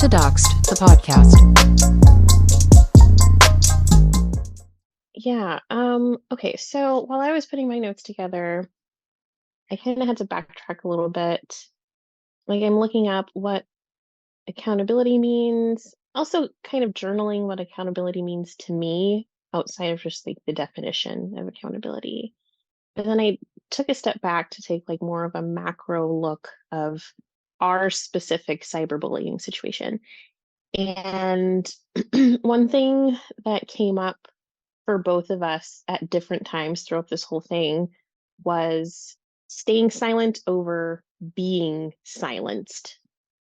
to Doxxed, the podcast. Yeah. Okay. So while I was putting my notes together, I kind of had to backtrack a little bit. Like I'm looking up what accountability means, also kind of journaling what accountability means to me outside of just like the definition of accountability. But then I took a step back to take like more of a macro look of our specific cyberbullying situation. And one thing that came up for both of us at different times throughout this whole thing was staying silent over being silenced,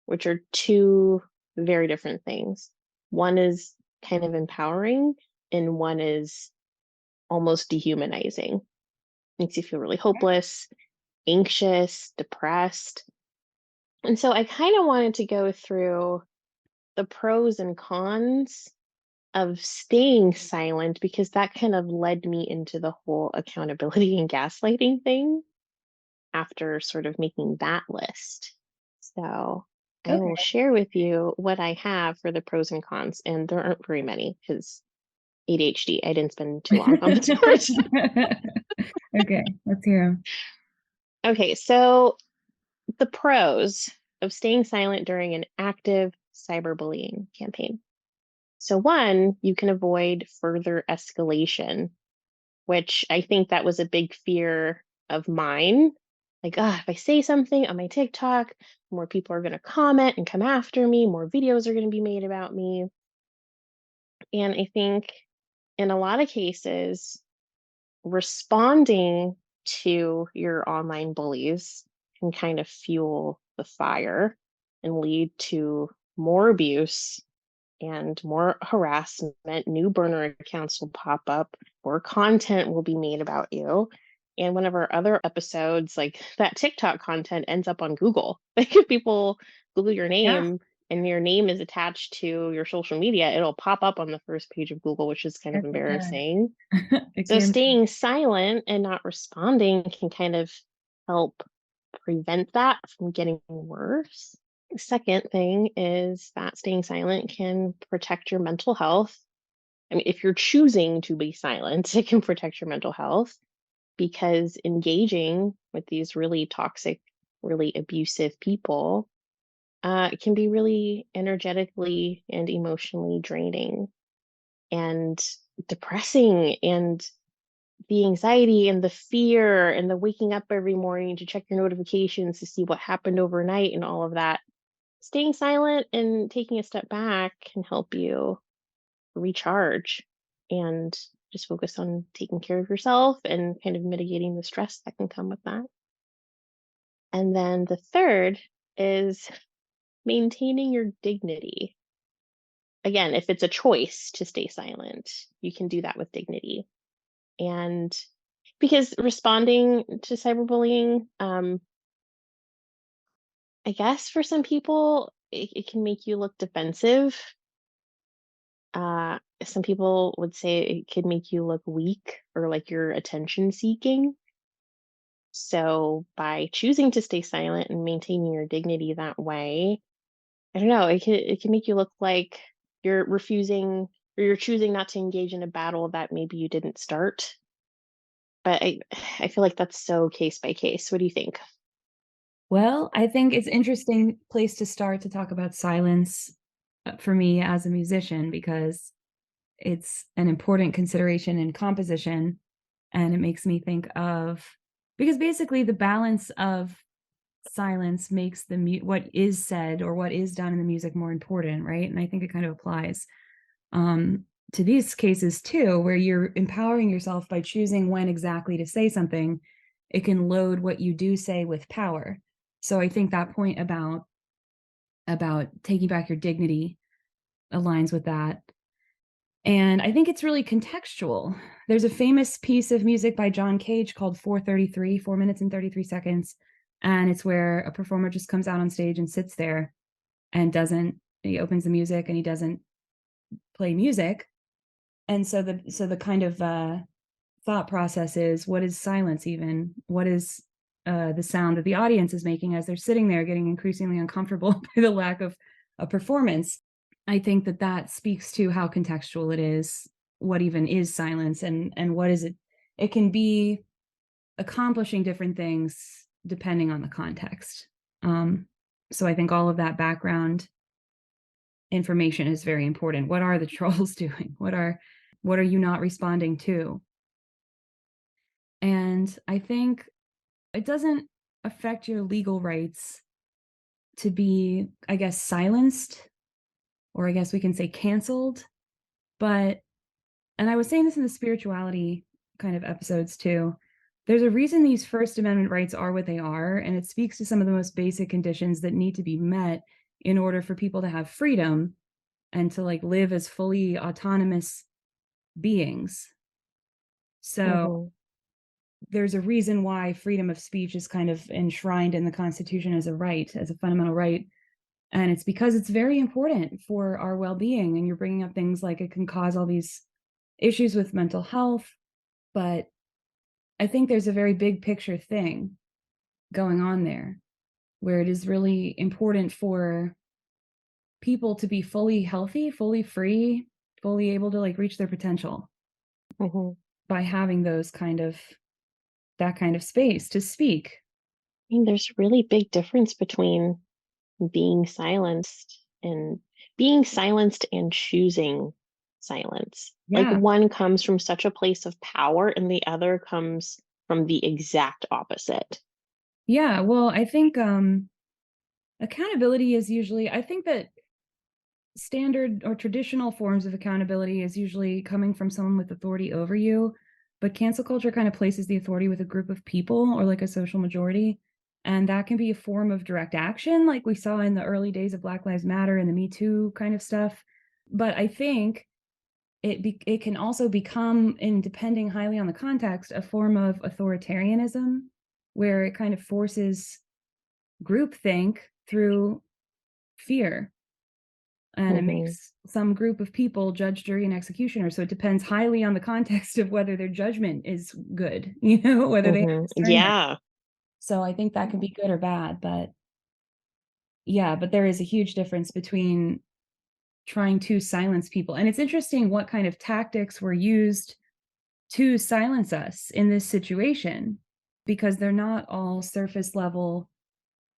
which are two very different things. One is kind of empowering, and one is almost dehumanizing. Makes you feel really hopeless, anxious, depressed. And so I kind of wanted to go through the pros and cons of staying silent because that kind of led me into the whole accountability and gaslighting thing after sort of making that list. So I Okay. will share with you what I have for the pros and cons, and there aren't very many because ADHD. I didn't spend too long on this part. Okay, let's hear them. Okay, so the pros of staying silent during an active cyberbullying campaign. So, one, you can avoid further escalation, which I think that was a big fear of mine. Like, if I say something on my TikTok, more people are going to comment and come after me, more videos are going to be made about me. And I think in a lot of cases, responding to your online bullies can kind of fuel the fire and lead to more abuse and more harassment. New burner accounts will pop up, more content will be made about you. And one of our other episodes, like that TikTok content ends up on Google. Like if people Google your Yeah. name and your name is attached to your social media, it'll pop up on the first page of Google, which is kind of Yes, it does. embarrassing. It So can be. staying silent and not responding can kind of help prevent that from getting worse. Second thing is that staying silent can protect your mental health. I mean, if you're choosing to be silent, it can protect your mental health because engaging with these really toxic, really abusive people can be really energetically and emotionally draining and depressing. And the anxiety and the fear and the waking up every morning to check your notifications to see what happened overnight and all of that, staying silent and taking a step back can help you recharge and just focus on taking care of yourself and kind of mitigating the stress that can come with that. And then the third is maintaining your dignity. Again, if it's a choice to stay silent, you can do that with dignity. And because responding to cyberbullying, I guess for some people, it can make you look defensive. Some people would say it could make you look weak or like you're attention seeking. So by choosing to stay silent and maintaining your dignity that way, I don't know, it can make you look like you're refusing or you're choosing not to engage in a battle that maybe you didn't start. But I feel like that's so case by case. What do you think? Well, I think it's interesting place to start to talk about silence for me as a musician because it's an important consideration in composition, and it makes me think of because basically the balance of silence makes the what is said or what is done in the music more important, right? And I think it kind of applies to these cases too, where you're empowering yourself by choosing when exactly to say something. It can load what you do say with power. So I think that point about taking back your dignity aligns with that. And I think it's really contextual. There's a famous piece of music by John Cage called 4:33, 4 minutes and 33 seconds. And it's where a performer just comes out on stage and sits there and he opens the music and he doesn't play music. And so the kind of thought process is, what is silence even? What is the sound that the audience is making as they're sitting there getting increasingly uncomfortable by the lack of a performance. I think that that speaks to how contextual it is, what even is silence, and what is it. It can be accomplishing different things depending on the context. So I think all of that background information is very important. What are the trolls doing? What are you not responding to? And I think it doesn't affect your legal rights to be, I guess, silenced, or I guess we can say canceled. But, and I was saying this in the spirituality kind of episodes too, there's a reason these First Amendment rights are what they are, and it speaks to some of the most basic conditions that need to be met in order for people to have freedom and to like live as fully autonomous beings. So Hmm. there's a reason why freedom of speech is kind of enshrined in the Constitution as a right, as a fundamental right. And it's because it's very important for our well-being. And you're bringing up things like it can cause all these issues with mental health. But I think there's a very big picture thing going on there where it is really important for people to be fully healthy, fully free, fully able to like reach their potential Hmm. by having those kind of that kind of space to speak. I mean, there's a really big difference between being silenced and choosing silence. Like Yeah. one comes from such a place of power and the other comes from the exact opposite. Yeah. Well, I think accountability is usually, I think that standard or traditional forms of accountability is usually coming from someone with authority over you. But cancel culture kind of places the authority with a group of people or like a social majority. And that can be a form of direct action, like we saw in the early days of Black Lives Matter and the Me Too kind of stuff. But I think it can also become, in depending highly on the context, a form of authoritarianism, where it kind of forces groupthink through fear, and it Hmm. makes some group of people judge, jury, and executioner. So it depends highly on the context of whether their judgment is good, whether they have Hmm. discernment. Yeah. So I think that can be good or bad, but yeah, but there is a huge difference between trying to silence people. And it's interesting what kind of tactics were used to silence us in this situation, because they're not all surface level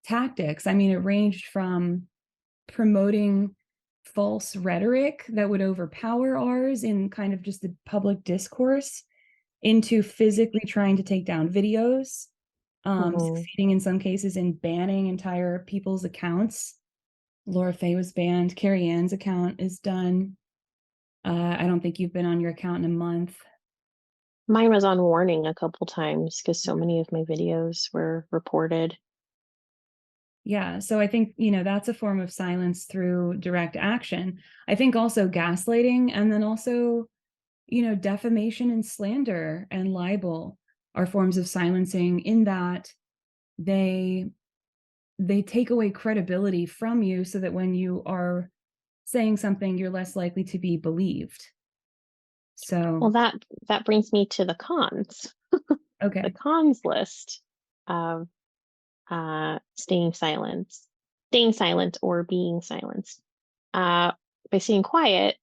tactics. I mean, it ranged from promoting false rhetoric that would overpower ours in kind of just the public discourse into physically trying to take down videos, Hmm. succeeding in some cases in banning entire people's accounts. Laura Faye was banned. Carrie Ann's account is done. I don't think you've been on your account in a month. Mine was on warning a couple times because so many of my videos were reported. Yeah. So I think, that's a form of silence through direct action. I think also gaslighting, and then also, defamation and slander and libel are forms of silencing, in that they they take away credibility from you so that when you are saying something, you're less likely to be believed. Well, So, that brings me to the cons. The okay. cons list of staying silent or being silenced. Uh, by staying quiet,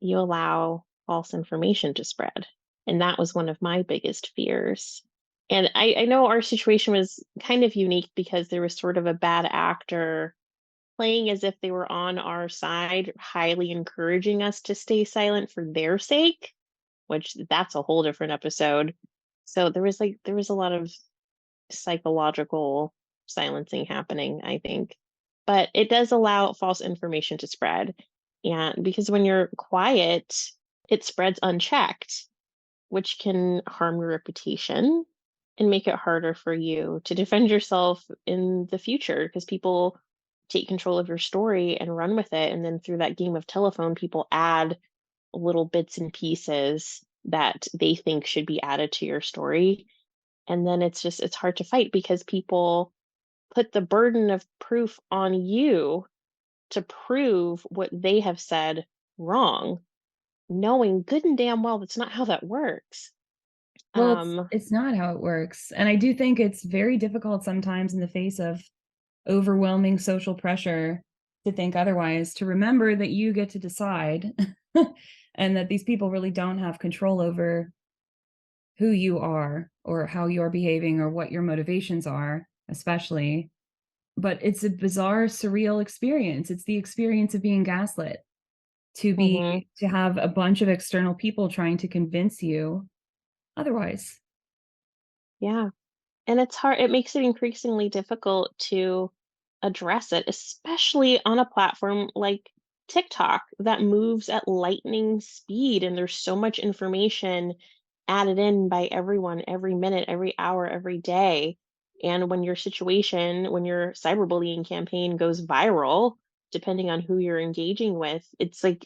you allow false information to spread. And that was one of my biggest fears. And I know our situation was kind of unique because there was sort of a bad actor playing as if they were on our side, highly encouraging us to stay silent for their sake, which that's a whole different episode. So there was a lot of psychological silencing happening, I think. But it does allow false information to spread. And because when you're quiet, it spreads unchecked, which can harm your reputation and make it harder for you to defend yourself in the future because people take control of your story and run with it. And then through that game of telephone, people add little bits and pieces that they think should be added to your story. And then it's hard to fight because people put the burden of proof on you to prove what they have said wrong, knowing good and damn well that's not how that works. Well, it's Um, it's not how it works. And I do think it's very difficult sometimes in the face of overwhelming social pressure to think otherwise, to remember that you get to decide and that these people really don't have control over who you are or how you're behaving or what your motivations are, especially. But it's a bizarre, surreal experience. It's the experience of being gaslit, Hmm. to have a bunch of external people trying to convince you otherwise. Yeah. And it's hard, it makes it increasingly difficult to address it, especially on a platform like TikTok that moves at lightning speed. And there's so much information added in by everyone every minute, every hour, every day. And when your cyberbullying campaign goes viral, depending on who you're engaging with, it's like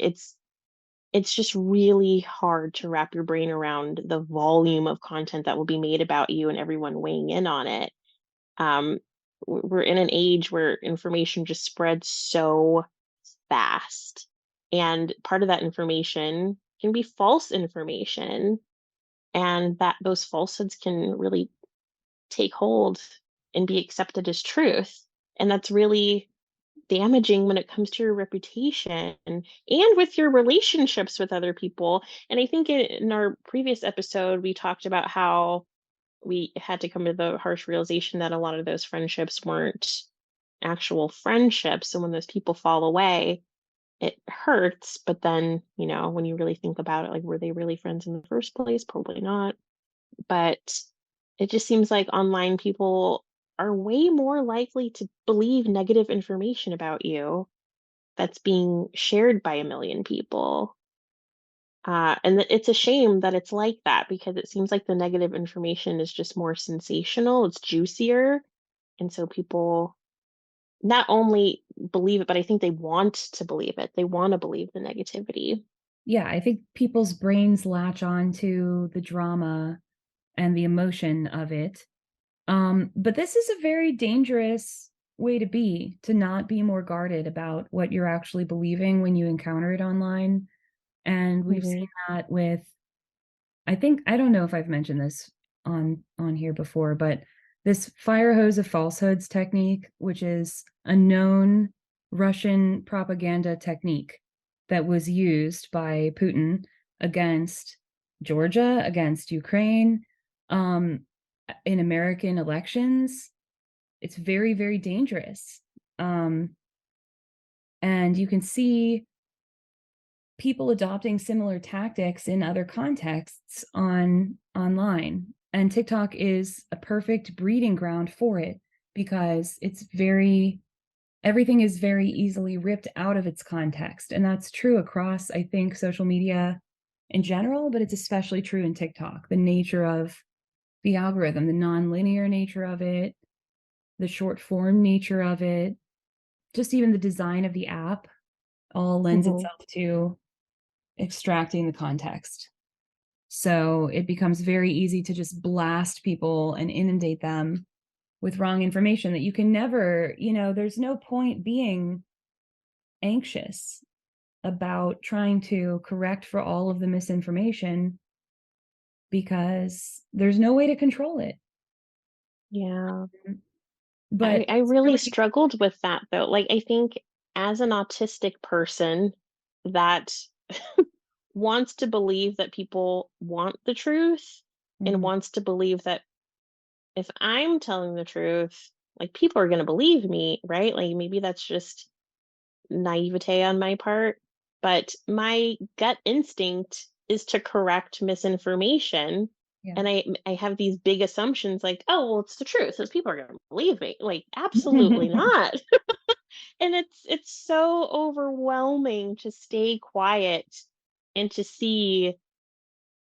it's just really hard to wrap your brain around the volume of content that will be made about you and everyone weighing in on it. um, we're in an age where information just spreads so fast, and part of that information can be false information, and that those falsehoods can really take hold and be accepted as truth, and that's really damaging when it comes to your reputation and with your relationships with other people. And I think in our previous episode we talked about how we had to come to the harsh realization that a lot of those friendships weren't actual friendships. And when those people fall away, it hurts. But then, when you really think about it, like, were they really friends in the first place? Probably not. But it just seems like online people are way more likely to believe negative information about you that's being shared by a million people. And it's a shame that it's like that because it seems like the negative information is just more sensational, it's juicier. And so people not only believe it, but I think they want to believe it. They want to believe the negativity. Yeah, I think people's brains latch on to the drama and the emotion of it. But this is a very dangerous way to be, to not be more guarded about what you're actually believing when you encounter it online. And we've Hmm. seen that with, I think, I don't know if I've mentioned this on here before, but this fire hose of falsehoods technique, which is a known Russian propaganda technique that was used by Putin against Georgia, against Ukraine, um, in American elections. It's very, very dangerous. Um, and you can see people adopting similar tactics in other contexts online, and TikTok is a perfect breeding ground for it because everything is very easily ripped out of its context, and that's true across, I think, social media in general, but it's especially true in TikTok. The nature of the algorithm, the non-linear nature of it, the short form nature of it, just even the design of the app all lends Hmm. itself to extracting the context. So it becomes very easy to just blast people and inundate them with wrong information that you can never, there's no point being anxious about trying to correct for all of the misinformation because there's no way to control it. Yeah. But I it's really really, struggled with that though. Like, I think as an autistic person that wants to believe that people want the truth and mhm, wants to believe that if I'm telling the truth, like, people are going to believe me, right? Like, maybe that's just naivete on my part, but my gut instinct is to correct misinformation. yeah. And I have these big assumptions like, oh, well, it's the truth, so people are going to believe me. Like, absolutely not. And it's so overwhelming to stay quiet and to see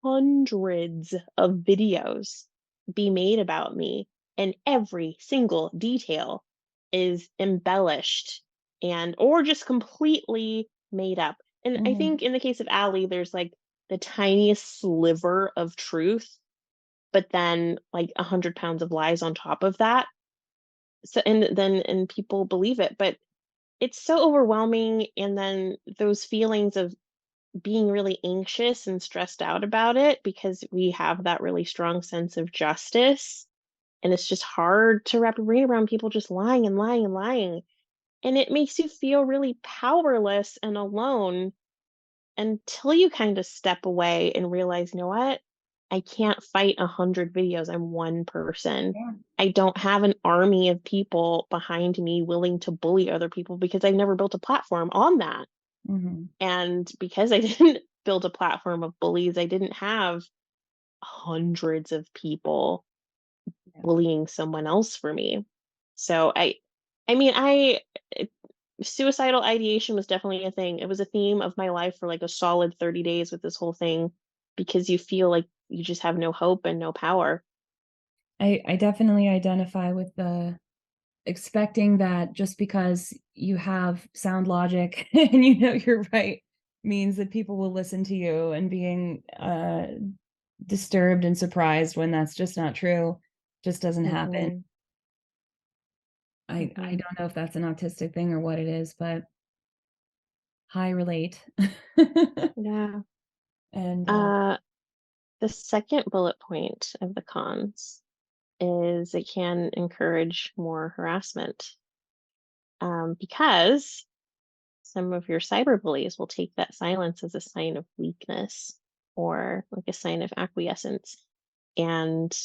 hundreds of videos be made about me, and every single detail is embellished and or just completely made up. And I Mhm, think in the case of Allie, there's like the tiniest sliver of truth, but then like 100 pounds of lies on top of that. So and people believe it, but it's so overwhelming. And then those feelings of being really anxious and stressed out about it because we have that really strong sense of justice. And it's just hard to wrap your brain around people just lying and lying and lying. And it makes you feel really powerless and alone until you kind of step away and realize, you know what? I can't fight 100 videos. I'm one person. Yeah. I don't have an army of people behind me willing to bully other people because I've never built a platform on that. Mhm. And because I didn't build a platform of bullies, I didn't have hundreds of people Yeah. bullying someone else for me. So I mean, suicidal ideation was definitely a thing. It was a theme of my life for like a solid 30 days with this whole thing because you feel like you just have no hope and no power. I definitely identify with the expecting that just because you have sound logic and you know you're right means that people will listen to you, and being disturbed and surprised when that's just not true just doesn't happen. Mhm. I Mhm. don't know if that's an autistic thing or what it is, but I relate. Yeah. And Uh the second bullet point of the cons is it can encourage more harassment because some of your cyberbullies will take that silence as a sign of weakness or like a sign of acquiescence, and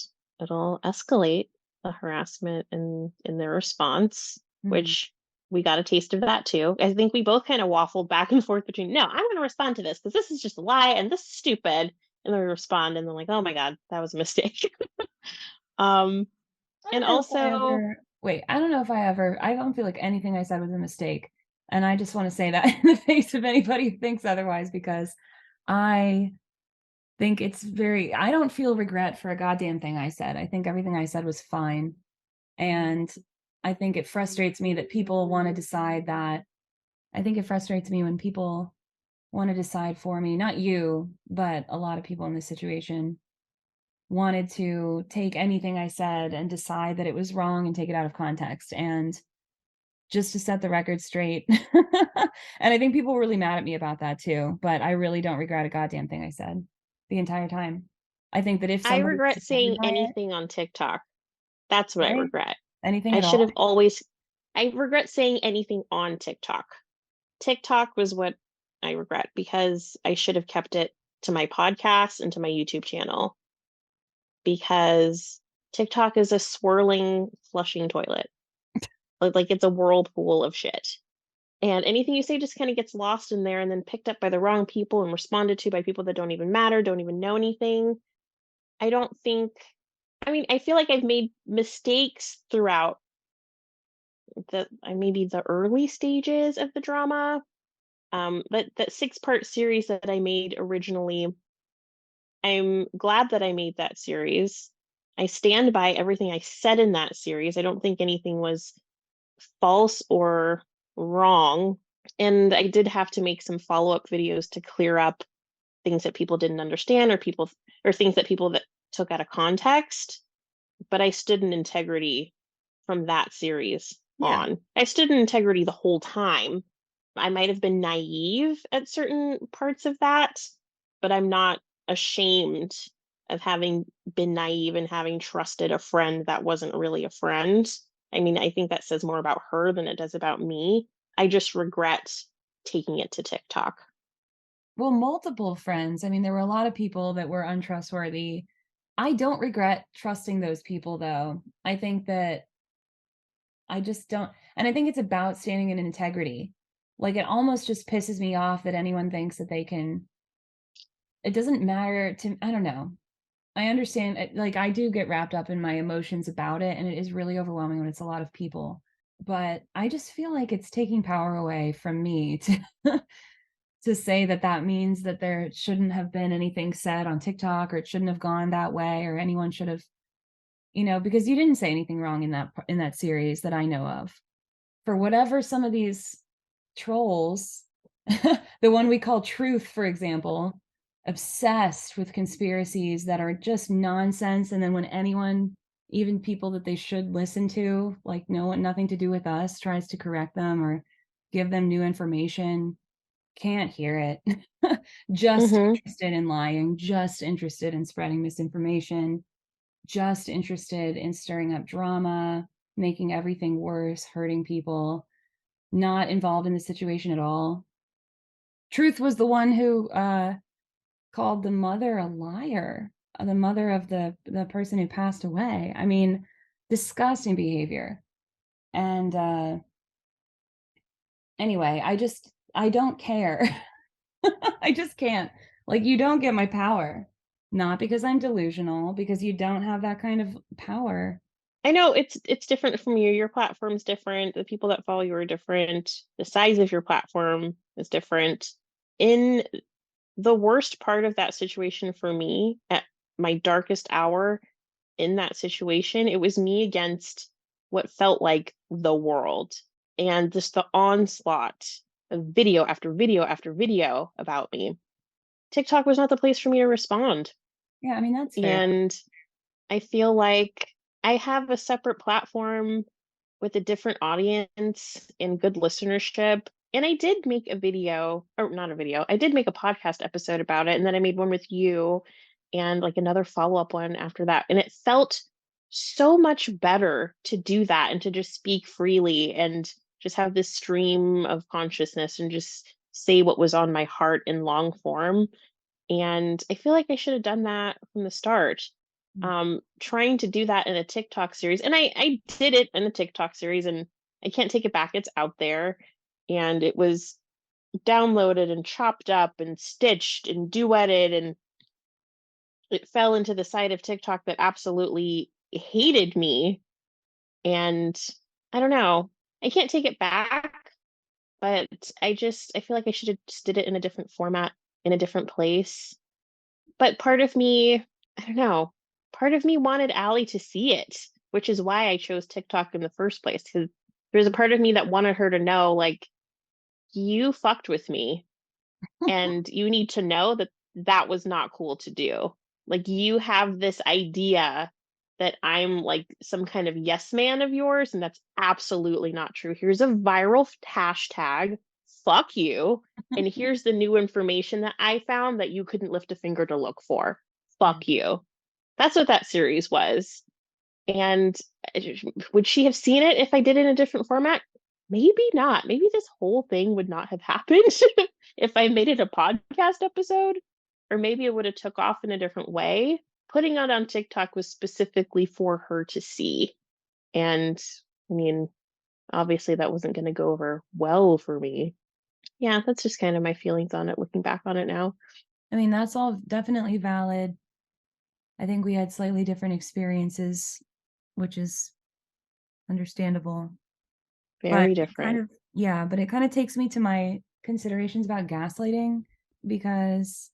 it'll escalate the harassment in their response, mhm, which we got a taste of that too. I think we both kind of waffled back and forth between, no, I'm going to respond to this because this is just a lie and this is stupid. And then we respond and then like, oh my God, that was a mistake. um, I and don't know if I also, ever wait, I don't know if I ever I don't feel like anything I said was a mistake, and I just wanna say that in the face of anybody who thinks otherwise, because I think it's very I don't feel regret for a goddamn thing I said. I think everything I said was fine, and I think it frustrates me that people wanna decide that I think it frustrates me when people wanna decide for me, not you, but a lot of people in this situation wanted to take anything I said and decide that it was wrong and take it out of context. And just to set the record straight, and I think people were really mad at me about that too, but I really don't regret a goddamn thing I said the entire time. I think that if I somebody was regret offended saying by it, anything on TikTok. That's what I right? regret. Anything I at should all? have always I regret saying anything on TikTok. TikTok was what I regret because I should have kept it to my podcast and to my YouTube channel because TikTok is a swirling, flushing toilet. Like it's a whirlpool of shit. And anything you say just kind of gets lost in there and then picked up by the wrong people and responded to by people that don't even matter, don't even know anything. I don't think I mean, I feel like I've made mistakes throughout maybe the early stages of the drama. But that 6-part series that I made originally, I'm glad that I made that series. I stand by everything I said in that series. I don't think anything was false or wrong. And I did have to make some follow-up videos to clear up things that people didn't understand or things that people that took out of context. But I stood in integrity from that series Yeah. on. I stood in integrity the whole time. I might have been naive at certain parts of that, but I'm not ashamed of having been naive and having trusted a friend that wasn't really a friend. I mean, I think that says more about her than it does about me. I just regret taking it to TikTok. Well, multiple friends. I mean, there were a lot of people that were untrustworthy. I don't regret trusting those people though. I think that I just don't, and I think it's about standing in integrity. Like, it almost just pisses me off that anyone thinks that they can it doesn't matter to I don't know. I understand like, I do get wrapped up in my emotions about it, and it is really overwhelming when it's a lot of people. But I just feel like it's taking power away from me to to say that that means that there shouldn't have been anything said on TikTok, or it shouldn't have gone that way, or anyone should have, because you didn't say anything wrong in that series that I know of. For whatever some of these trolls, the one we call Truth, for example, obsessed with conspiracies that are just nonsense. And then when anyone, even people that they should listen to, like no one, nothing to do with us, tries to correct them or give them new information, can't hear it. Just Mhm. interested in lying, just interested in spreading misinformation, just interested in stirring up drama, making everything worse, hurting people. not involved in the situation at all. Truth was the one who called the mother a liar, the mother of the person who passed away. I mean, disgusting behavior. And anyway, I don't care. I just can't. Like, you don't get my power. Not because I'm delusional, because you don't have that kind of power. I know it's different from you. Your platform's different. The people that follow you are different. The size of your platform is different. In the worst part of that situation for me, at my darkest hour in that situation, it was me against what felt like the world. And just the onslaught of video after video after video about me. TikTok was not the place for me to respond. Yeah, I mean, that's fair. And I feel like I have a separate platform with a different audience and good listenership. And I did make a video, or not a video, I did make a podcast episode about it. And then I made one with you and like another follow-up one after that. And it felt so much better to do that and to just speak freely and just have this stream of consciousness and just say what was on my heart in long form. And I feel like I should have done that from the start. Trying to do that in a TikTok series. And I did it in the TikTok series and I can't take it back. It's out there. And it was downloaded and chopped up and stitched and duetted, and it fell into the side of TikTok that absolutely hated me. And I don't know. I can't take it back, but I feel like I should have just did it in a different format, in a different place. But part of me, I don't know, part of me wanted Allie to see it, which is why I chose TikTok in the first place. Because there's a part of me that wanted her to know, like, you fucked with me, and you need to know that that was not cool to do. Like, you have this idea that I'm like some kind of yes man of yours, and that's absolutely not true. Here's a viral hashtag, fuck you. And here's the new information that I found that you couldn't lift a finger to look for. Yeah. Fuck you. That's what that series was. And would she have seen it if I did it in a different format? Maybe not. Maybe this whole thing would not have happened if I made it a podcast episode, or maybe it would have took off in a different way. Putting it on TikTok was specifically for her to see. And I mean, obviously that wasn't going to go over well for me. Yeah, that's just kind of my feelings on it, looking back on it now. I mean, that's all definitely valid. I think we had slightly different experiences, which is understandable. But Very it kind different. of, yeah, but it kind of takes me to my considerations about gaslighting, because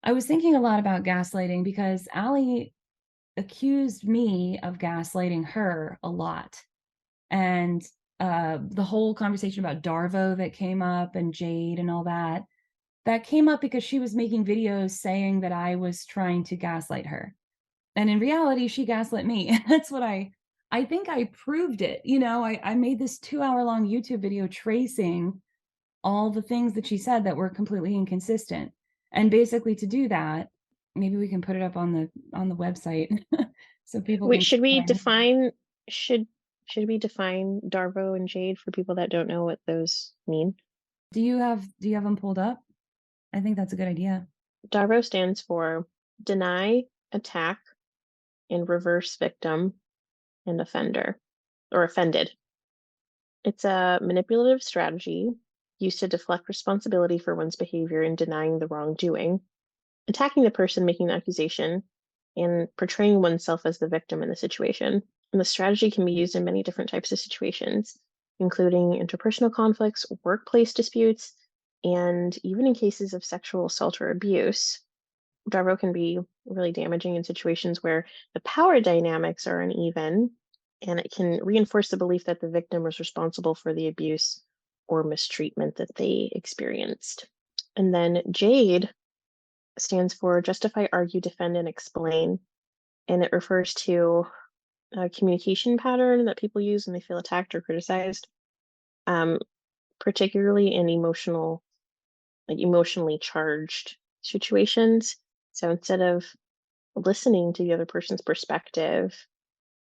I was thinking a lot about gaslighting because Allie accused me of gaslighting her a lot. And the whole conversation about Darvo that came up and Jade and all that, that came up because she was making videos saying that I was trying to gaslight her. And in reality, she gaslit me. And that's what I think I proved it. You know, I made this 2 hour long YouTube video tracing all the things that she said that were completely inconsistent. And basically to do that, maybe we can put it up on the website so people Wait, can should we compare. define should should we define Darvo and Jade for people that don't know what those mean? Do you have them pulled up? I think that's a good idea. Darvo stands for deny, attack, and reverse victim and offender or offended. It's a manipulative strategy used to deflect responsibility for one's behavior and denying the wrongdoing, attacking the person making the accusation, and portraying oneself as the victim in the situation. And the strategy can be used in many different types of situations, including interpersonal conflicts, workplace disputes, and even in cases of sexual assault or abuse. Darvo can be really damaging in situations where the power dynamics are uneven, and it can reinforce the belief that the victim was responsible for the abuse or mistreatment that they experienced. And then Jade stands for justify, argue, defend, and explain. And it refers to a communication pattern that people use when they feel attacked or criticized, um, particularly in emotionally charged situations. So instead of listening to the other person's perspective,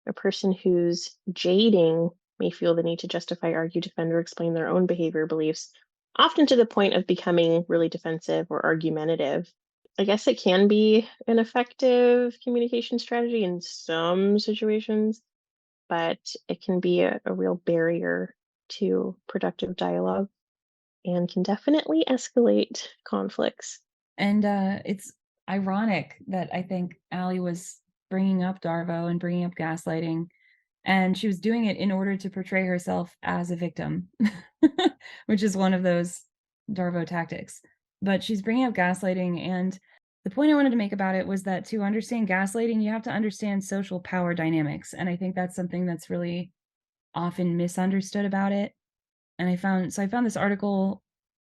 a person who's jading may feel the need to justify, argue, defend, or explain their own behavior beliefs, often to the point of becoming really defensive or argumentative. I guess it can be an effective communication strategy in some situations, but it can be a real barrier to productive dialogue and can definitely escalate conflicts. And it's ironic that I think Allie was bringing up Darvo and bringing up gaslighting, and she was doing it in order to portray herself as a victim, which is one of those Darvo tactics. But she's bringing up gaslighting, and the point I wanted to make about it was that to understand gaslighting, you have to understand social power dynamics, and I think that's something that's really often misunderstood about it. And I found this article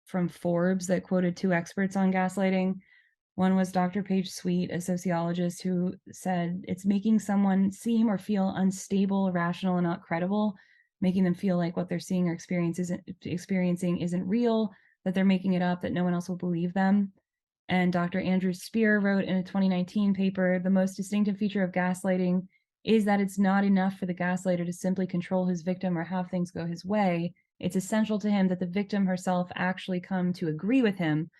from Forbes that quoted two experts on gaslighting. One was Dr. Paige Sweet, a sociologist, who said it's making someone seem or feel unstable, irrational, and not credible, making them feel like what they're seeing or experiencing isn't real, that they're making it up, that no one else will believe them. And Dr. Andrew Spear wrote in a 2019 paper, the most distinctive feature of gaslighting is that it's not enough for the gaslighter to simply control his victim or have things go his way. It's essential to him that the victim herself actually come to agree with him.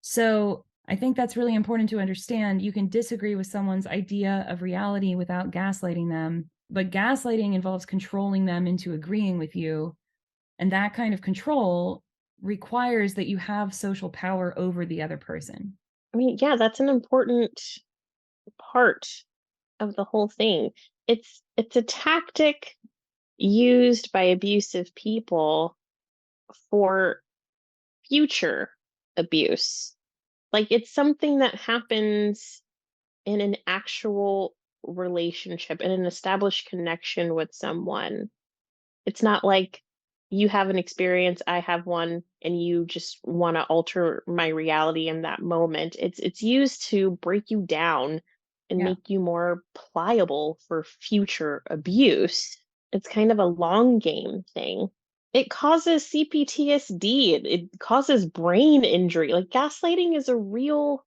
So I think that's really important to understand. You can disagree with someone's idea of reality without gaslighting them, but gaslighting involves controlling them into agreeing with you. And that kind of control requires that you have social power over the other person. I mean, yeah, that's an important part of the whole thing. It's a tactic used by abusive people for future abuse. Like it's something that happens in an actual relationship, in an established connection with someone. It's not like you have an experience, I have one, and you just want to alter my reality in that moment. It's used to break you down and Yeah. make you more pliable for future abuse. It's kind of a long game thing. It causes CPTSD. It causes brain injury. Like gaslighting is a real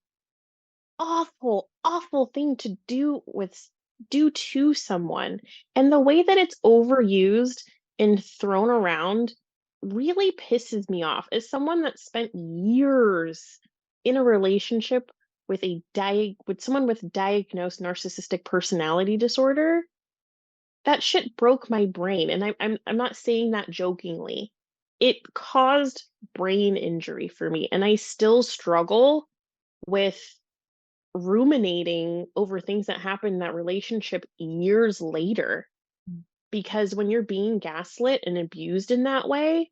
awful, awful thing to do to someone. And the way that it's overused and thrown around really pisses me off. As someone that spent years in a relationship with with someone with diagnosed narcissistic personality disorder, that shit broke my brain. And I'm not saying that jokingly. It caused brain injury for me, and I still struggle with ruminating over things that happened in that relationship years later, because when you're being gaslit and abused in that way,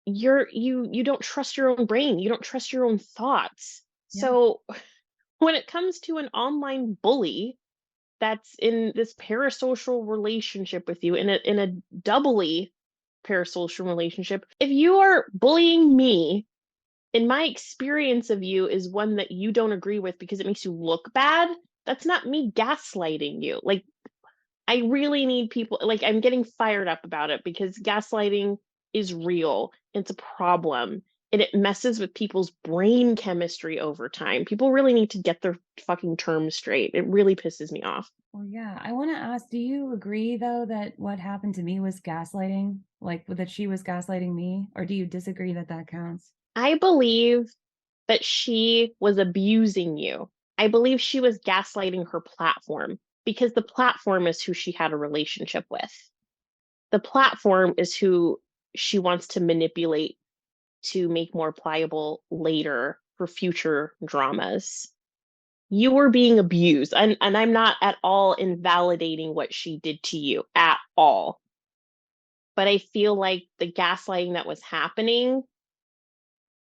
you don't trust your own brain, you don't trust your own thoughts. Yeah. So when it comes to an online bully that's in this parasocial relationship with you, in a doubly parasocial relationship, if you are bullying me and my experience of you is one that you don't agree with because it makes you look bad, that's not me gaslighting you. Like, I really need people, like, I'm getting fired up about it because gaslighting is real. It's a problem. And it messes with people's brain chemistry over time. People really need to get their fucking terms straight. It really pisses me off. Well, yeah. I want to ask, do you agree though that what happened to me was gaslighting? Like that she was gaslighting me? Or do you disagree that that counts? I believe that she was abusing you. I believe she was gaslighting her platform because the platform is who she had a relationship with. The platform is who she wants to manipulate to make more pliable later for future dramas. You were being abused, and I'm not at all invalidating what she did to you at all. But I feel like the gaslighting that was happening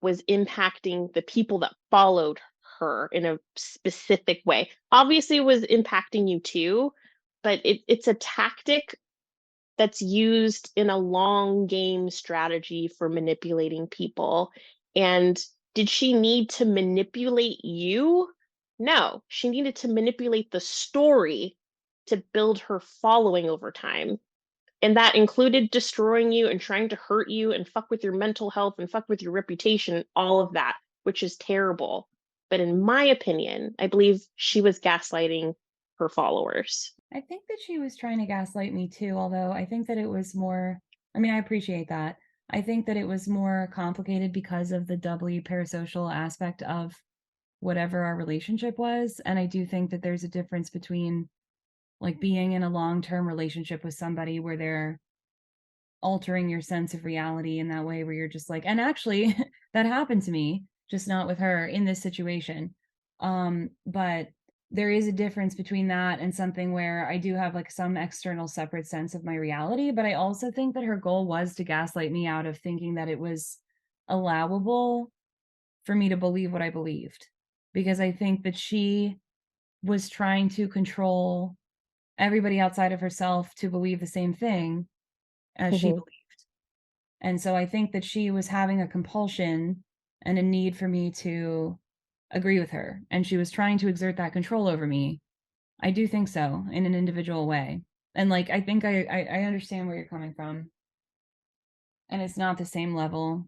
was impacting the people that followed her in a specific way. Obviously, it was impacting you too, but it's a tactic that's used in a long game strategy for manipulating people. And did she need to manipulate you? No, she needed to manipulate the story to build her following over time. And that included destroying you and trying to hurt you and fuck with your mental health and fuck with your reputation, all of that, which is terrible. But in my opinion, I believe she was gaslighting her followers. I think that she was trying to gaslight me too, although I think that it was more, I mean, I appreciate that. I think that it was more complicated because of the doubly parasocial aspect of whatever our relationship was. And I do think that there's a difference between like being in a long-term relationship with somebody where they're altering your sense of reality in that way, where you're just like, and actually that happened to me, just not with her in this situation. But there is a difference between that and something where I do have like some external separate sense of my reality. But I also think that her goal was to gaslight me out of thinking that it was allowable for me to believe what I believed, because I think that she was trying to control everybody outside of herself to believe the same thing as she Hmm. believed. And so I think that she was having a compulsion and a need for me to agree with her, and she was trying to exert that control over me. I do think so, in an individual way. And, like, I think I understand where you're coming from, and it's not the same level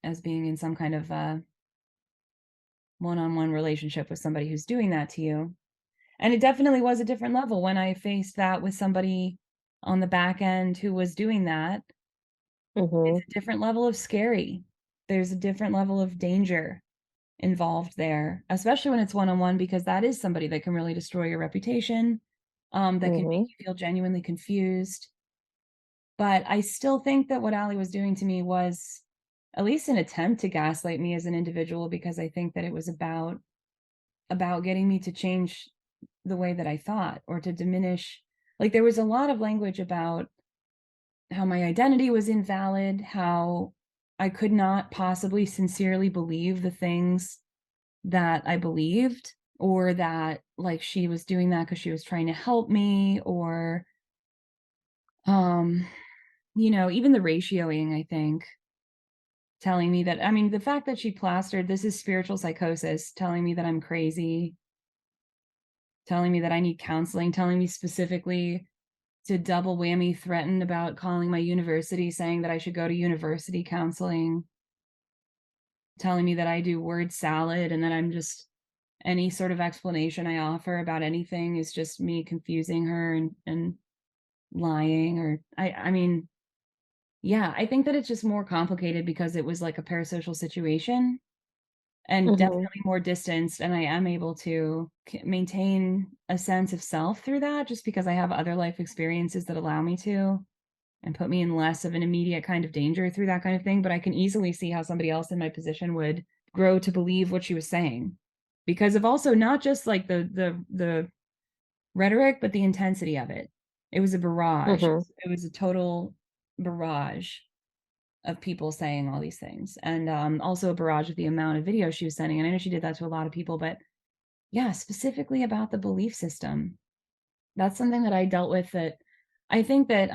as being in some kind of, one-on-one relationship with somebody who's doing that to you. And it definitely was a different level when I faced that with somebody on the back end who was doing that. It's Hmm. a different level of scary. There's a different level of danger involved there, especially when it's one-on-one, because that is somebody that can really destroy your reputation, that can make Hmm. you feel genuinely confused. But I still think that what Allie was doing to me was at least an attempt to gaslight me as an individual, because I think that it was about getting me to change the way that I thought, or to diminish, like, there was a lot of language about how my identity was invalid, how I could not possibly sincerely believe the things that I believed, or that, like, she was doing that because she was trying to help me, or, um, even the ratioing, I think, telling me that, I mean, the fact that she plastered, "This is spiritual psychosis," telling me that I'm crazy, telling me that I need counseling, telling me specifically to double whammy threaten about calling my university, saying that I should go to university counseling, telling me that I do word salad and that I'm just, any sort of explanation I offer about anything is just me confusing her and lying, or I mean, yeah, I think that it's just more complicated because it was like a parasocial situation, and Hmm. definitely more distanced, and I am able to maintain a sense of self through that, just because I have other life experiences that allow me to, and put me in less of an immediate kind of danger through that kind of thing. But I can easily see how somebody else in my position would grow to believe what she was saying, because of also not just like the rhetoric, but the intensity of it. It was a barrage. Hmm. It was a total barrage of people saying all these things, and also a barrage of the amount of videos she was sending. And I know she did that to a lot of people, but yeah, specifically about the belief system, that's something that I dealt with, that I think that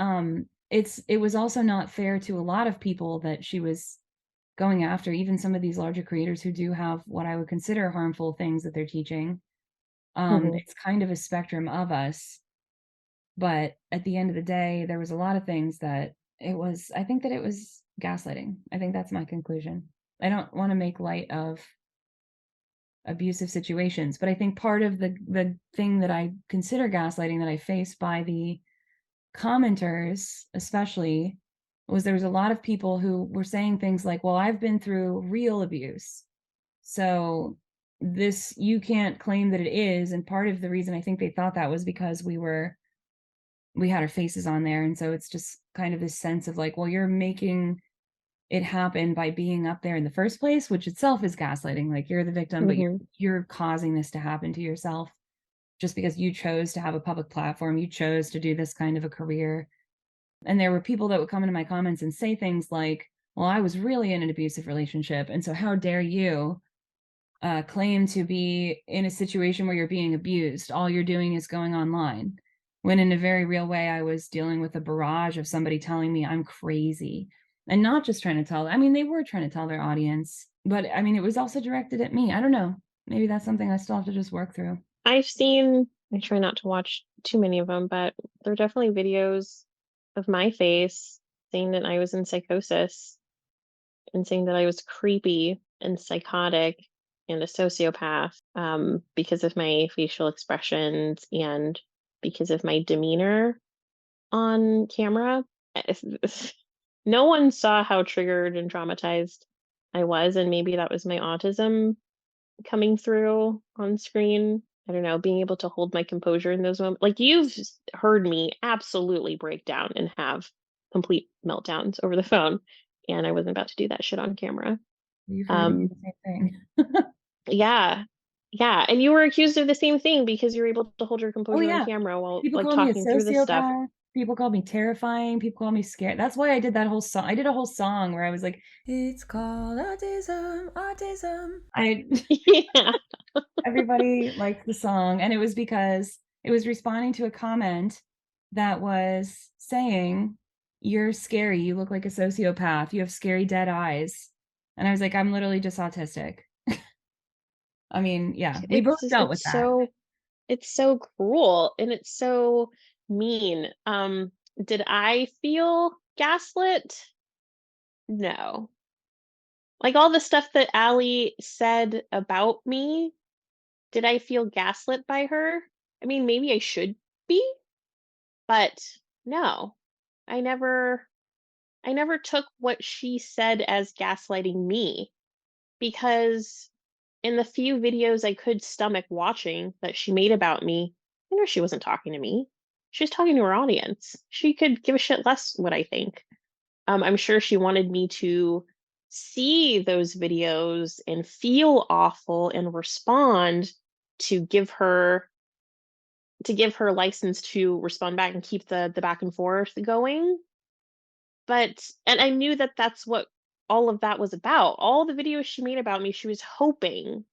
it was also not fair to a lot of people that she was going after, even some of these larger creators who do have what I would consider harmful things that they're teaching. Hmm. It's kind of a spectrum of us, but at the end of the day, there was a lot of things that I think that it was gaslighting. I think that's my conclusion. I don't want to make light of abusive situations, but I think part of the thing that I consider gaslighting that I faced by the commenters especially was, there was a lot of people who were saying things like, well, I've been through real abuse, so this, you can't claim that it is. And part of the reason I think they thought that was because we had our faces on there, and so it's just kind of this sense of like, well, you're making it happen by being up there in the first place, which itself is gaslighting. Like, you're the victim, but Hmm. you're causing this to happen to yourself just because you chose to have a public platform, you chose to do this kind of a career. And there were people that would come into my comments and say things like, well, I was really in an abusive relationship, and so how dare you claim to be in a situation where you're being abused? All you're doing is going online. When in a very real way, I was dealing with a barrage of somebody telling me I'm crazy, and not just trying to tell, I mean, they were trying to tell their audience, but I mean, it was also directed at me. I don't know. Maybe that's something I still have to just work through. I try not to watch too many of them, but there are definitely videos of my face saying that I was in psychosis and saying that I was creepy and psychotic. and a sociopath because of my facial expressions and because of my demeanor on camera. No one saw how triggered and traumatized I was, and maybe that was my autism coming through on screen. I don't know, being able to hold my composure in those moments. Like you've heard me absolutely break down and have complete meltdowns over the phone, and I wasn't about to do that shit on camera. You've heard me do Um, the same thing. yeah, yeah, and you were accused of the same thing because you're able to hold your Oh, composure on yeah. camera while People like call me a talking through this stuff. sociopath. People call me terrifying. People call me scared. That's why I did that whole song. I did a whole song where I was like, "It's called autism, autism." I Yeah. everybody liked the song, and it was because it was responding to a comment that was saying, "You're scary. You look like a sociopath. You have scary dead eyes." And I was like, "I'm literally just autistic." I mean, yeah, we both It's just dealt with that. it's so cruel and it's so mean. Did I feel gaslit? No. Like all the stuff that Allie said about me, did I feel gaslit by her? I mean, maybe I should be, but no. I never I never took what she said as gaslighting me because in the few videos I could stomach watching that she made about me, I know she wasn't talking to me. She was talking to her audience. She could give a shit less what I think. I'm sure she wanted me to see those videos and feel awful and respond to give her license to respond back and keep the back and forth going. But and I knew that that's what all of that was about. All the videos she made about me, she was hoping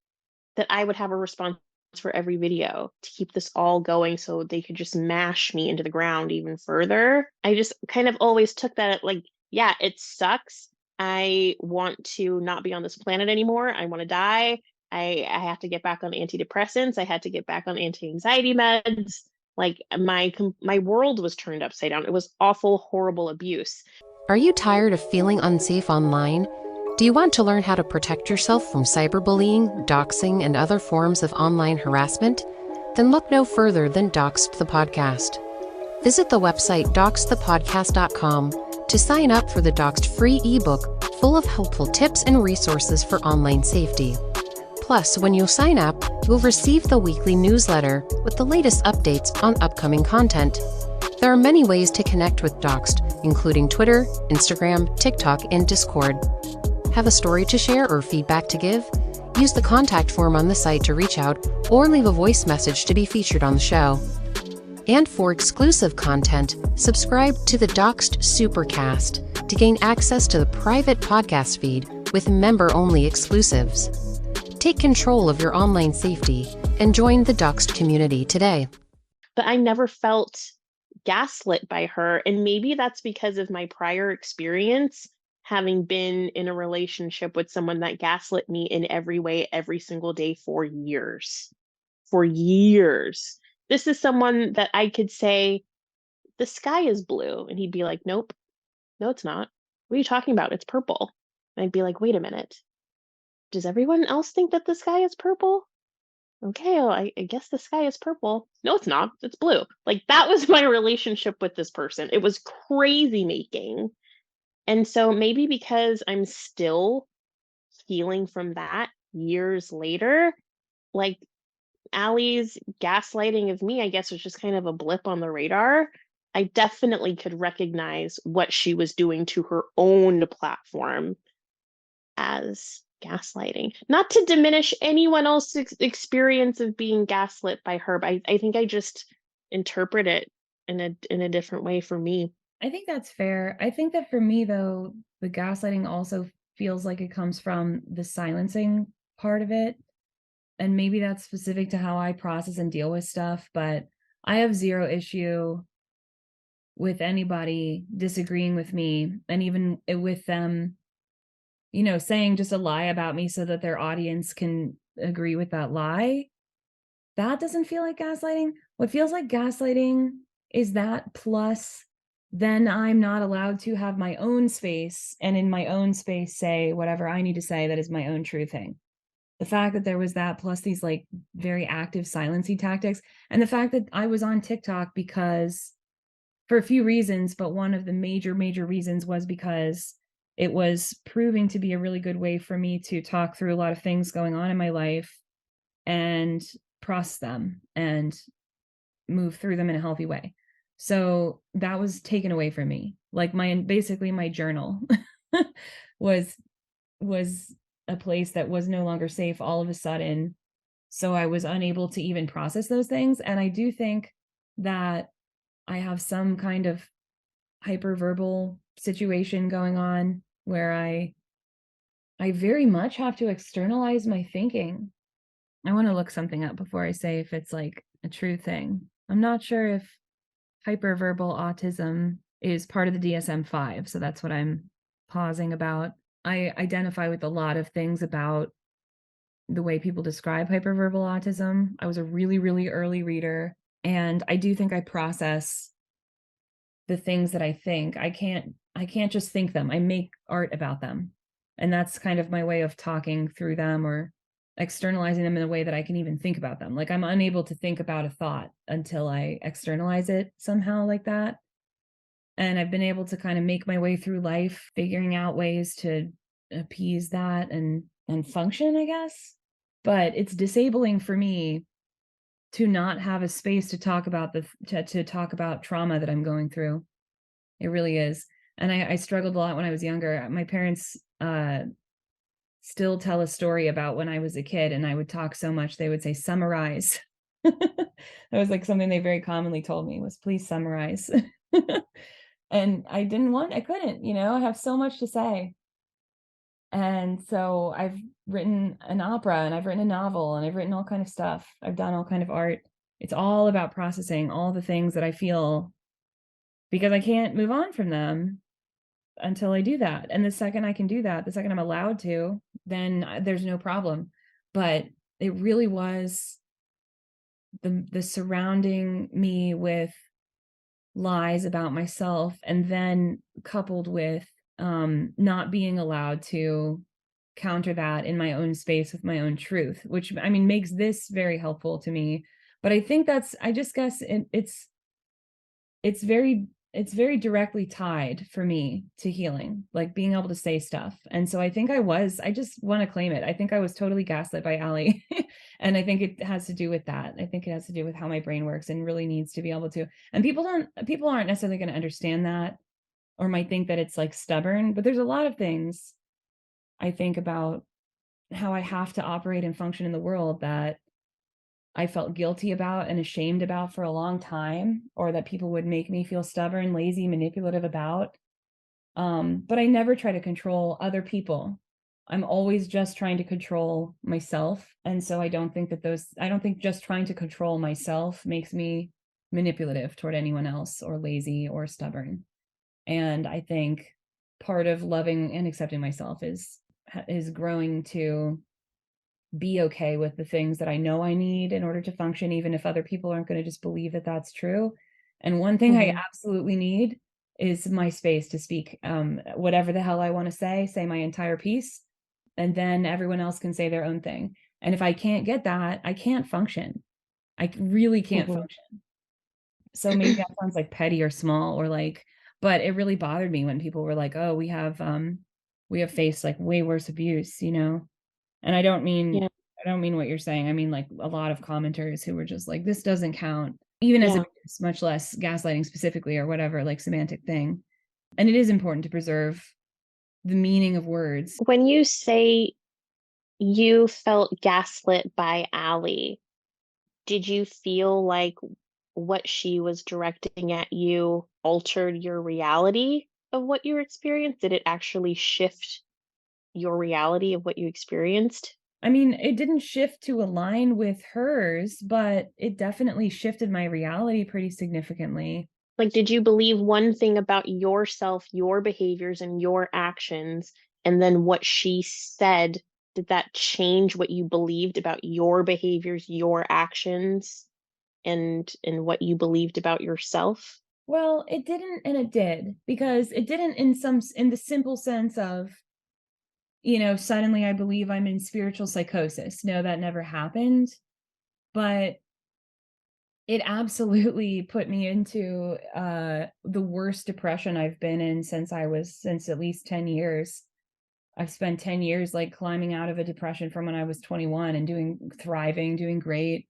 that I would have a response for every video to keep this all going so they could just mash me into the ground even further. I just kind of always took that like, yeah, it sucks. I want to not be on this planet anymore. I want to die. I have to get back on antidepressants. I had to get back on anti-anxiety meds. Like my world was turned upside down. It was awful, horrible abuse. Are you tired of feeling unsafe online? Do you want to learn how to protect yourself from cyberbullying, doxing, and other forms of online harassment? Then look no further than Doxxed the Podcast. Visit the website doxxedthepodcast.com to sign up for the Doxxed free ebook full of helpful tips and resources for online safety. Plus, when you sign up, you'll receive the weekly newsletter with the latest updates on upcoming content. There are many ways to connect with Doxxed, including Twitter, Instagram, TikTok, and Discord. Have a story to share or feedback to give? Use the contact form on the site to reach out or leave a voice message to be featured on the show. And for exclusive content, subscribe to the Doxxed Supercast to gain access to the private podcast feed with member-only exclusives. Take control of your online safety and join the Doxxed community today. But I never felt gaslit by her. And maybe that's because of my prior experience having been in a relationship with someone that gaslit me in every way, every single day for years. For years. This is someone that I could say, the sky is blue. And he'd be like, nope, no, it's not. What are you talking about? It's purple. And I'd be like, wait a minute. Does everyone else think that the sky is purple? Okay, well, I guess the sky is purple. No, it's not. It's blue. Like that was my relationship with this person. It was crazy making. And so maybe because I'm still healing from that years later, like Allie's gaslighting of me, I guess, was just kind of a blip on the radar. I definitely could recognize what she was doing to her own platform as gaslighting. Not to diminish anyone else's experience of being gaslit by her, but I think I just interpret it in a different way for me. I think that's fair. I think that for me, though, the gaslighting also feels like it comes from the silencing part of it. And maybe that's specific to how I process and deal with stuff, but I have zero issue with anybody disagreeing with me and even with them, saying just a lie about me so that their audience can agree with that lie. That doesn't feel like gaslighting. What feels like gaslighting is that plus then I'm not allowed to have my own space and in my own space say whatever I need to say that is my own true thing. the fact that there was that, plus these like very active silencing tactics, and the fact that I was on TikTok because for a few reasons, but one of the major reasons was because it was proving to be a really good way for me to talk through a lot of things going on in my life and process them and move through them in a healthy way. So that was taken away from me. Like basically my journal was a place that was no longer safe all of a sudden. So I was unable to even process those things. And I do think that I have some kind of hyperverbal situation going on where I very much have to externalize my thinking. I want to look something up before I say if it's like a true thing. I'm not sure if hyperverbal autism is part of the DSM-5, so that's what I'm pausing about. I identify with a lot of things about the way people describe hyperverbal autism. I was a really early reader, and I do think I process the things that I think. I can't just think them. I make art about them. And that's kind of my way of talking through them or externalizing them in a way that I can even think about them. Like I'm unable to think about a thought until I externalize it somehow like that. And I've been able to kind of make my way through life, figuring out ways to appease that and function, I guess. But it's disabling for me to not have a space to talk about to talk about trauma that I'm going through. It really is. And I struggled a lot when I was younger. My parents still tell a story about when I was a kid and I would talk so much, they would say, summarize. That was like something they very commonly told me was, please summarize. And I couldn't, I have so much to say. And so I've written an opera and I've written a novel and I've written all kind of stuff. I've done all kind of art. It's all about processing all the things that I feel because I can't move on from them until I do that. And the second I can do that, the second I'm allowed to, then there's no problem. But it really was the surrounding me with lies about myself, and then coupled with not being allowed to counter that in my own space with my own truth, which I mean makes this very helpful to me. But I think I just guess it's very directly tied for me to healing, like being able to say stuff. And so I think I just want to claim it. I think I was totally gaslit by Allie. And I think it has to do with that. I think it has to do with how my brain works and really needs to be able to, and people aren't necessarily going to understand that or might think that it's like stubborn, but there's a lot of things I think about how I have to operate and function in the world that I felt guilty about and ashamed about for a long time, or that people would make me feel stubborn, lazy, manipulative about. But I never try to control other people. I'm always just trying to control myself. And so I don't think just trying to control myself makes me manipulative toward anyone else or lazy or stubborn. And I think part of loving and accepting myself is growing to be okay with the things that I know I need in order to function, even if other people aren't going to just believe that that's true. And one thing I absolutely need is my space to speak whatever the hell I want to say my entire piece, and then everyone else can say their own thing. And if I can't get that, I can't function. I really can't function. So maybe that sounds like petty or small or like, but it really bothered me when people were like, oh, we have faced like way worse abuse, And I don't mean what you're saying. I mean like a lot of commenters who were just like, this doesn't count, even as abuse, much less gaslighting specifically or whatever, like semantic thing. And it is important to preserve the meaning of words. When you say you felt gaslit by Allie, did you feel like what she was directing at you altered your reality of what you experienced? Did it actually shift your reality of what you experienced? I mean, it didn't shift to align with hers, but it definitely shifted my reality pretty significantly. Like, did you believe one thing about yourself, your behaviors, and your actions, and then what she said, did that change what you believed about your behaviors, your actions, and what you believed about yourself? Well, it didn't and it did, because it didn't in the simple sense of, suddenly I believe I'm in spiritual psychosis. No, that never happened. But it absolutely put me into the worst depression I've been in since at least 10 years. I've spent 10 years like climbing out of a depression from when I was 21 and thriving, doing great.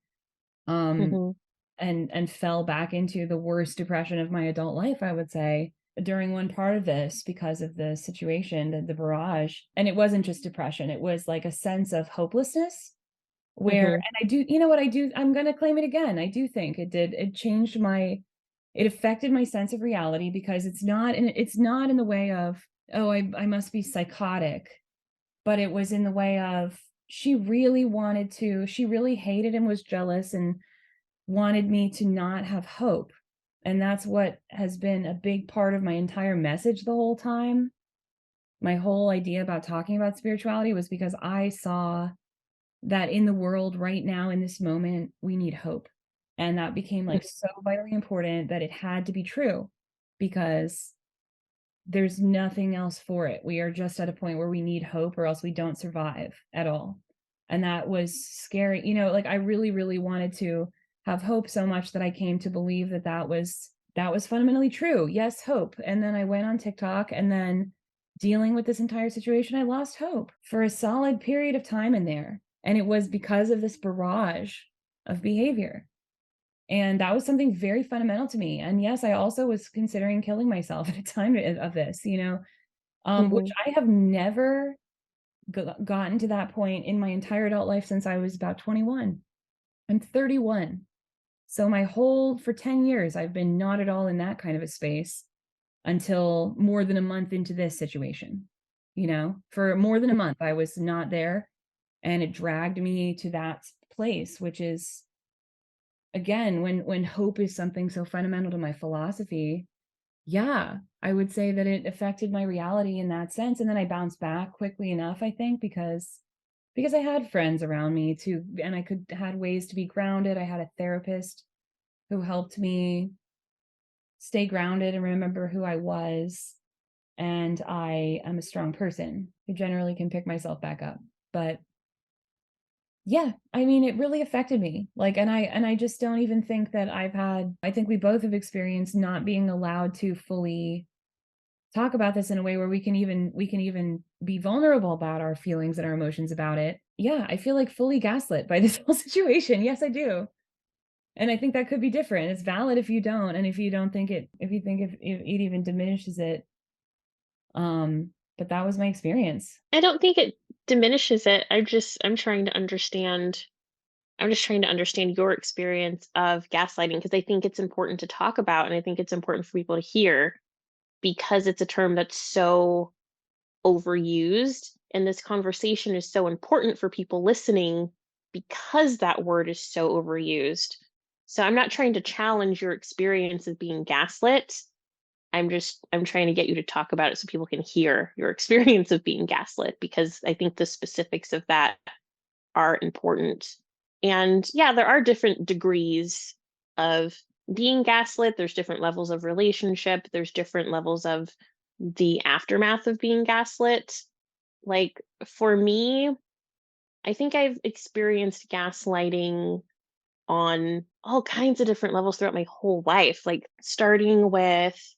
Mhm. And fell back into the worst depression of my adult life, I would say, during one part of this because of the situation, the barrage. And it wasn't just depression, it was like a sense of hopelessness where, Mhm. and I do, I'm going to claim it again. I do think it changed it affected my sense of reality because it's not in the way of, oh, I must be psychotic, but it was in the way of she really hated and was jealous and wanted me to not have hope. And that's what has been a big part of my entire message the whole time. My whole idea about talking about spirituality was because I saw that in the world right now, in this moment, we need hope. And that became like so vitally important that it had to be true because there's nothing else for it. We are just at a point where we need hope or else we don't survive at all. And that was scary. Like I really, really wanted to have hope so much that I came to believe that was fundamentally true. Yes, hope. And then I went on TikTok, and then dealing with this entire situation, I lost hope for a solid period of time in there. And it was because of this barrage of behavior. And that was something very fundamental to me. And yes, I also was considering killing myself at a time of this, which Mhm. I have never gotten to that point in my entire adult life since I was about 21. I'm 31. So for 10 years, I've been not at all in that kind of a space until more than a month into this situation. For more than a month, I was not there. And it dragged me to that place, which is, again, when hope is something so fundamental to my philosophy, yeah, I would say that it affected my reality in that sense. And then I bounced back quickly enough, I think, because I had friends around me too, and had ways to be grounded. I had a therapist who helped me stay grounded and remember who I was. And I am a strong person who generally can pick myself back up. But yeah, I mean, it really affected me. Like, and I just don't even think that I think we both have experienced not being allowed to fully talk about this in a way where we can even be vulnerable about our feelings and our emotions about it. Yeah, I feel like fully gaslit by this whole situation. Yes, I do. And I think that could be different. It's valid if you don't, and if you don't think it, if you think if it even diminishes it. But that was my experience. I don't think it diminishes it. I'm just trying to understand your experience of gaslighting because I think it's important to talk about and I think it's important for people to hear because it's a term that's so overused and this conversation is so important for people listening because that word is so overused. So I'm not trying to challenge your experience of being gaslit. I'm trying to get you to talk about it so people can hear your experience of being gaslit because I think the specifics of that are important. And yeah, there are different degrees of being gaslit. There's different levels of relationship. There's different levels of the aftermath of being gaslit. Like for me, I think I've experienced gaslighting on all kinds of different levels throughout my whole life, like starting with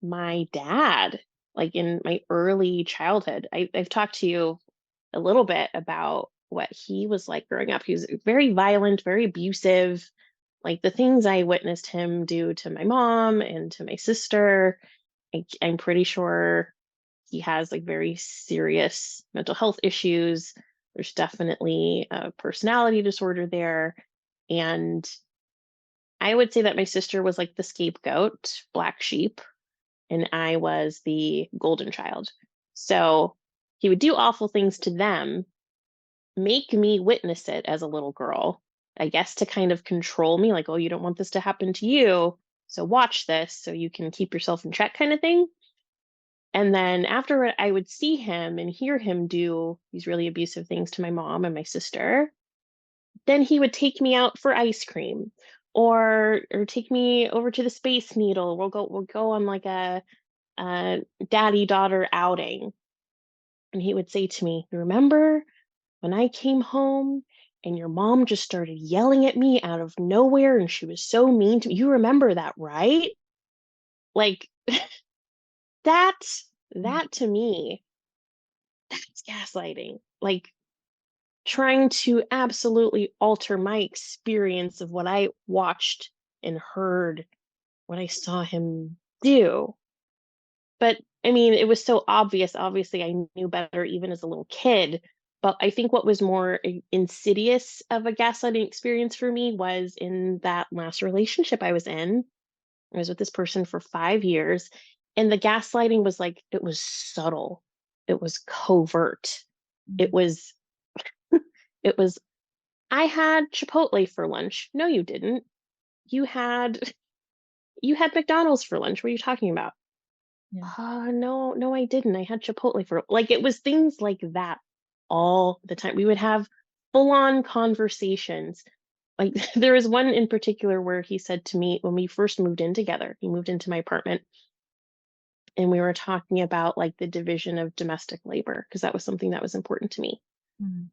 my dad, like in my early childhood. I've talked to you a little bit about what he was like growing up. He was very violent, very abusive. Like the things I witnessed him do to my mom and to my sister, I'm pretty sure he has like very serious mental health issues. There's definitely a personality disorder there. And I would say that my sister was like the scapegoat, black sheep, and I was the golden child. So he would do awful things to them, make me witness it as a little girl, I guess to kind of control me, like, oh, you don't want this to happen to you. So watch this so you can keep yourself in check, kind of thing. And then after I would see him and hear him do these really abusive things to my mom and my sister, then he would take me out for ice cream or take me over to the Space Needle. We'll go on like a daddy daughter outing. And he would say to me, "You remember when I came home and your mom just started yelling at me out of nowhere and she was so mean to me? You remember that, right?" Like that that to me, that's gaslighting. Like trying to absolutely alter my experience of what I watched and heard, what I saw him do. But I mean, it was so obvious. Obviously, I knew better even as a little kid. But I think what was more insidious of a gaslighting experience for me was in that last relationship I was in. I was with this person for 5 years, and the gaslighting was like, it was subtle, it was covert, it Mhm. was, it was, I had Chipotle for lunch. No, you didn't. You had, you had McDonald's for lunch. What are you talking about? Yeah. No, no, I didn't. I had Chipotle for like it was things like that all the time. We would have full-on conversations. Like there was one in particular where he said to me when we first moved in together, he moved into my apartment and we were talking about like the division of domestic labor because that was something that was important to me. Mhm.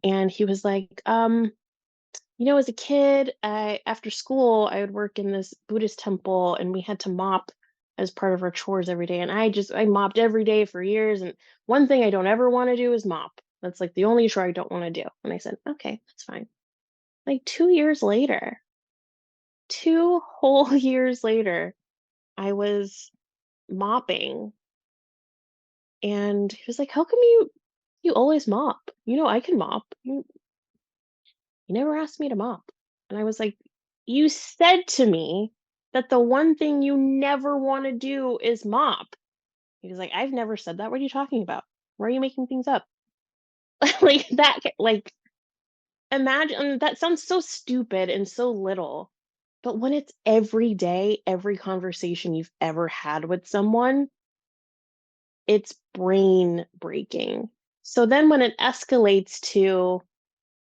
And he was like, as a kid, after school, I would work in this Buddhist temple and we had to mop as part of our chores every day. And I mopped every day for years. And one thing I don't ever want to do is mop. That's like the only chore I don't want to do. And I said, okay, that's fine. Like 2 years later, 2 whole years later, I was mopping and he was like, how come you always mop? I can mop. You never asked me to mop. And I was like, you said to me that the one thing you never want to do is mop. He was like, I've never said that. What are you talking about? Why are you making things up? Like that, like imagine that sounds so stupid and so little. But when it's every day, every conversation you've ever had with someone, it's brain breaking. So then when it escalates to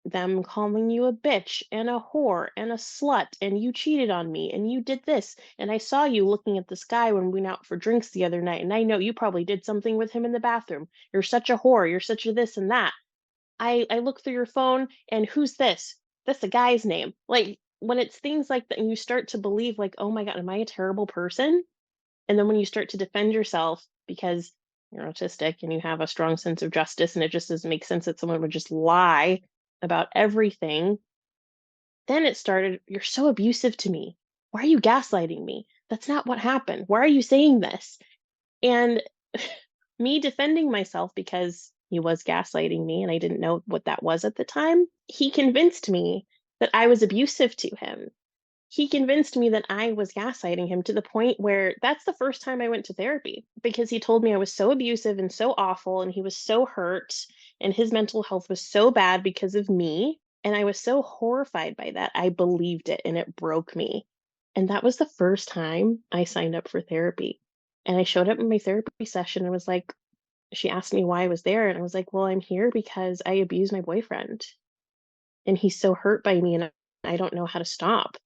them calling you a bitch and a whore and a slut and you cheated on me and you did this and I saw you looking at this guy when we went out for drinks the other night and I know you probably did something with him in the bathroom. You're such a whore. You're such a this and that. I look through your phone and who's this? That's the guy's name. Like when it's things like that and you start to believe like, oh my God, am I a terrible person? And then when you start to defend yourself because you're autistic and you have a strong sense of justice and it just doesn't make sense that someone would just lie about everything, then it started, you're so abusive to me. Why are you gaslighting me? That's not what happened. Why are you saying this? And me defending myself because he was gaslighting me and I didn't know what that was at the time, he convinced me that I was abusive to him. He convinced me that I was gaslighting him to the point where that's the first time I went to therapy because he told me I was so abusive and so awful and he was so hurt and his mental health was so bad because of me. And I was so horrified by that. I believed it and it broke me. And that was the first time I signed up for therapy. And I showed up in my therapy session and was like, she asked me why I was there. And I was like, well, I'm here because I abused my boyfriend and he's so hurt by me and I don't know how to stop.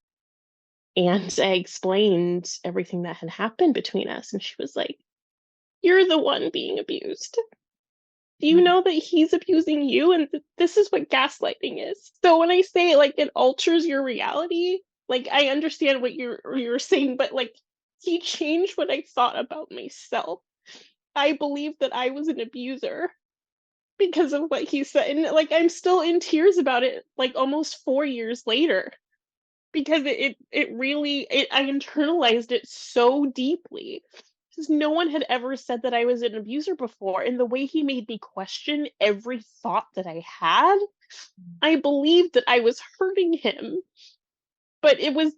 And I explained everything that had happened between us. And she was like, you're the one being abused. Do you know that he's abusing you? And this is what gaslighting is. So when I say like it alters your reality, like I understand what you're saying, but like he changed what I thought about myself. I believed that I was an abuser because of what he said. And like I'm still in tears about it, like almost 4 years later. Because it really I internalized it so deeply because no one had ever said that I was an abuser before, and the way he made me question every thought that I had, I believed that I was hurting him, but it was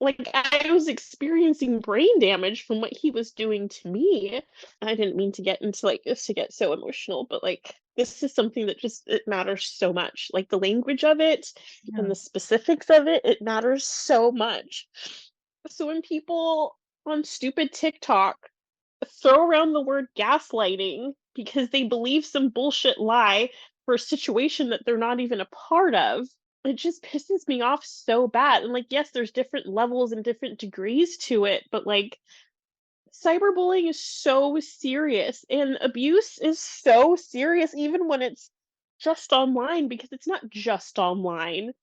like I was experiencing brain damage from what he was doing to me. I didn't mean to get into like this to get so emotional, but like this is something that just it matters so much. Like the language of it Yeah. and the specifics of it, it matters so much. So when people on stupid TikTok throw around the word gaslighting because they believe some bullshit lie for a situation that they're not even a part of, it just pisses me off so bad. And like, yes, there's different levels and different degrees to it, but like cyberbullying is so serious and abuse is so serious even when it's just online, because it's not just online,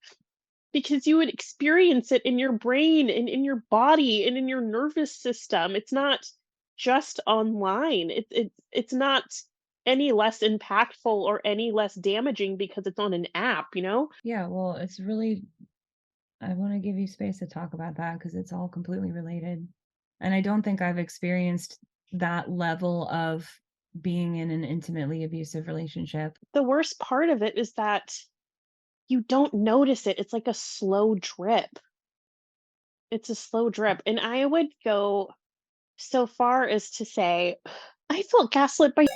because you would experience it in your brain and in your body and in your nervous system. It's not just online. It's not any less impactful or any less damaging because it's on an app, you know? Yeah, well, it's really, I want to give you space to talk about that because it's all completely related. And I don't think I've experienced that level of being in an intimately abusive relationship. The worst part of it is that you don't notice it. It's like a slow drip. It's a slow drip. And I would go so far as to say, I felt gaslit by.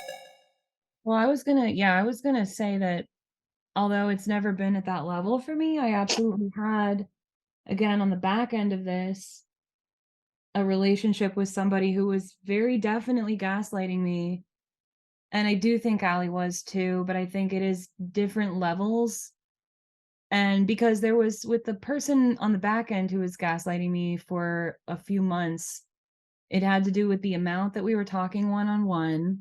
Well, I was gonna say that although it's never been at that level for me, I absolutely had, again, on the back end of this, a relationship with somebody who was very definitely gaslighting me. And I do think Allie was too, but I think it is different levels. And because there was with the person on the back end who was gaslighting me for a few months, it had to do with the amount that we were talking one on one,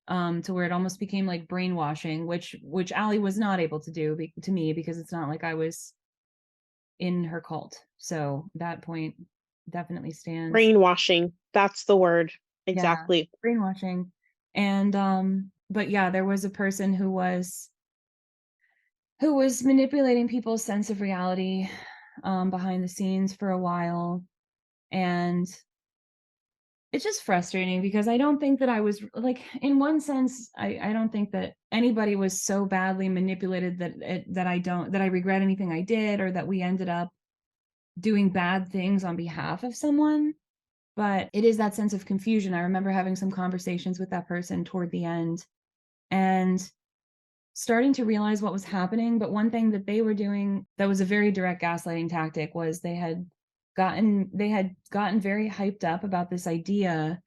to where it almost became like brainwashing, which Allie was not able to do to me because it's not like I was in her cult. So that point definitely stands. Brainwashing. That's the word. Yeah, Exactly. brainwashing. And but yeah, there was a person who was manipulating people's sense of reality behind the scenes for a while. And it's just frustrating because I don't think that I was like, in one sense, I don't think that anybody was so badly manipulated that I regret anything I did or that we ended up doing bad things on behalf of someone. But it is that sense of confusion. I remember having some conversations with that person toward the end and starting to realize what was happening. But one thing that they were doing that was a very direct gaslighting tactic was they had gotten very hyped up about this idea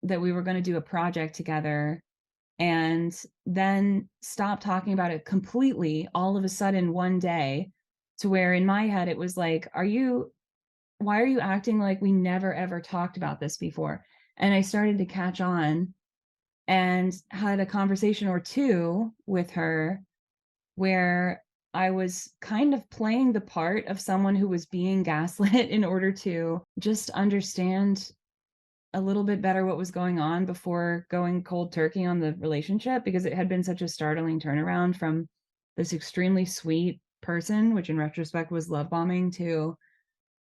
that we were going to do a project together, and then stopped talking about it completely all of a sudden one day, to where in my head it was like, why are you acting like we never ever talked about this before? And I started to catch on and had a conversation or two with her where I was kind of playing the part of someone who was being gaslit in order to just understand a little bit better what was going on before going cold turkey on the relationship, because it had been such a startling turnaround from this extremely sweet person, which in retrospect was love bombing, to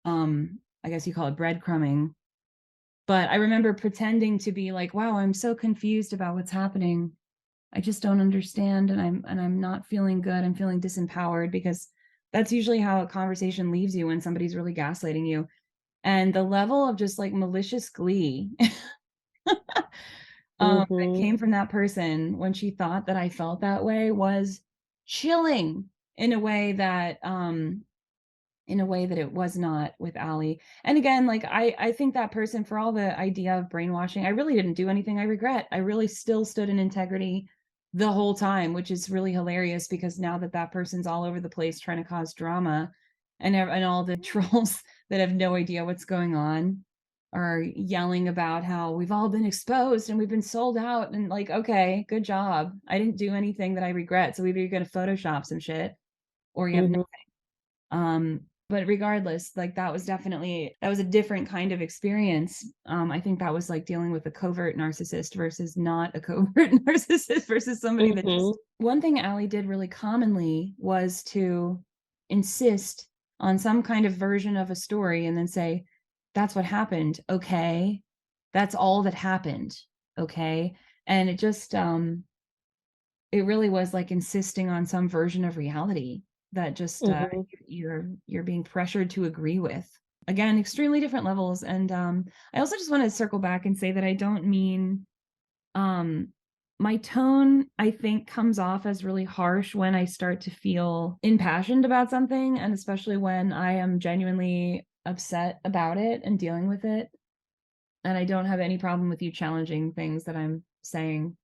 I guess you call it breadcrumbing. But I remember pretending to be like, wow, I'm so confused about what's happening. I just don't understand, and I'm not feeling good. I'm feeling disempowered, because that's usually how a conversation leaves you when somebody's really gaslighting you. And the level of just like malicious glee that Mhm. came from that person when she thought that I felt that way was chilling in a way that it was not with Allie. And again, like I think that person, for all the idea of brainwashing, I really didn't do anything I regret. I really still stood in integrity the whole time, which is really hilarious because now that person's all over the place trying to cause drama, and all the trolls that have no idea what's going on are yelling about how we've all been exposed and we've been sold out, and like, okay, good job. I didn't do anything that I regret. So either you're going to Photoshop some shit or you have Mhm. but regardless, like that was a different kind of experience. I think that was like dealing with a covert narcissist versus not a covert narcissist, versus somebody that Mhm. just, one thing Allie did really commonly was to insist on some kind of version of a story and then say, that's what happened. Okay. That's all that happened. Okay. And it just, it really was like insisting on some version of reality that just Mhm. you're being pressured to agree with. Again, extremely different levels. And I also just want to circle back and say that I don't mean, um my tone, I think, comes off as really harsh when I start to feel impassioned about something, and especially when I am genuinely upset about it and dealing with it. And I don't have any problem with you challenging things that I'm saying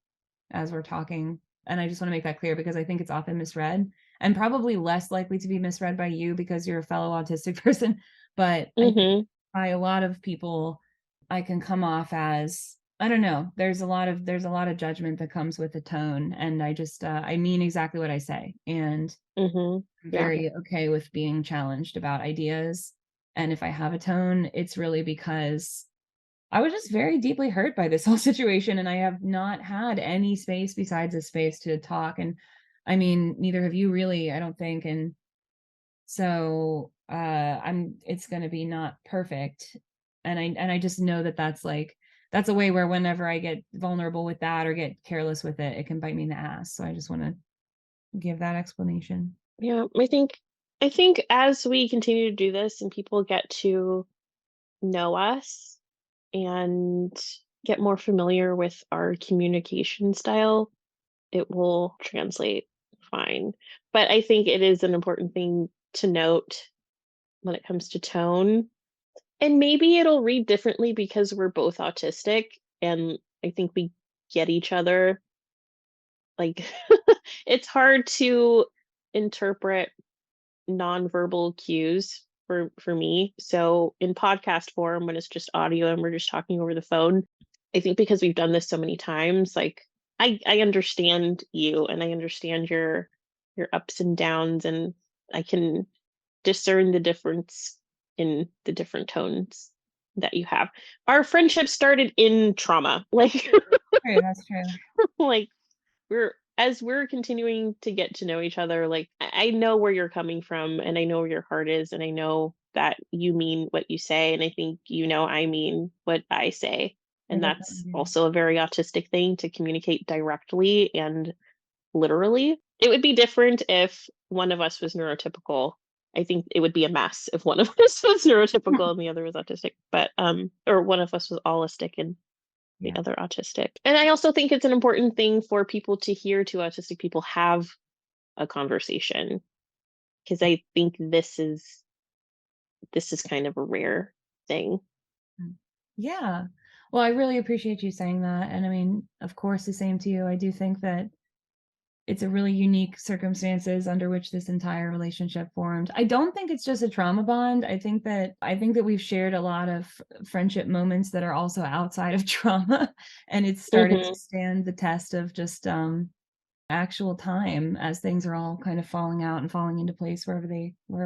as we're talking. And I just want to make that clear because I think it's often misread, and probably less likely to be misread by you because you're a fellow autistic person. But I think Mhm. by a lot of people, I can come off as, I don't know, there's a lot of judgment that comes with the tone, and I just I mean exactly what I say, and I'm Yeah. very okay with being challenged about ideas. And if I have a tone, it's really because I was just very deeply hurt by this whole situation, and I have not had any space besides a space to talk. And I mean, neither have you really, I don't think. And so it's going to be not perfect. And I just know that that's a way where whenever I get vulnerable with that or get careless with it, it can bite me in the ass. So I just want to give that explanation. Yeah, I think as we continue to do this and people get to know us and get more familiar with our communication style, it will translate fine. But I think it is an important thing to note when it comes to tone. And maybe it'll read differently because we're both autistic and I think we get each other. Like it's hard to interpret nonverbal cues for me. So in podcast form, when it's just audio and we're just talking over the phone, I think because we've done this so many times, like I understand you and I understand your ups and downs, and I can discern the difference in the different tones that you have. Our friendship started in trauma. Like True, that's true. like we're continuing to get to know each other, like I know where you're coming from and I know where your heart is and I know that you mean what you say and I think I mean what I say. I And definitely that's do. also a very autistic thing, to communicate directly and literally. It would be different if one of us was neurotypical. I think it would be a mess if one of us was neurotypical and the other was autistic, but or one of us was allistic and the Yeah. other autistic. And I also think it's an important thing for people to hear two autistic people have a conversation, because I think this is kind of a rare thing. Mm. Yeah. Well, I really appreciate you saying that. And I mean, of course, the same to you. I do think that it's a really unique circumstances under which this entire relationship formed. I don't think it's just a trauma bond. I think that we've shared a lot of friendship moments that are also outside of trauma, and it's started Hmm. to stand the test of just actual time as things are all kind of falling out and falling into place wherever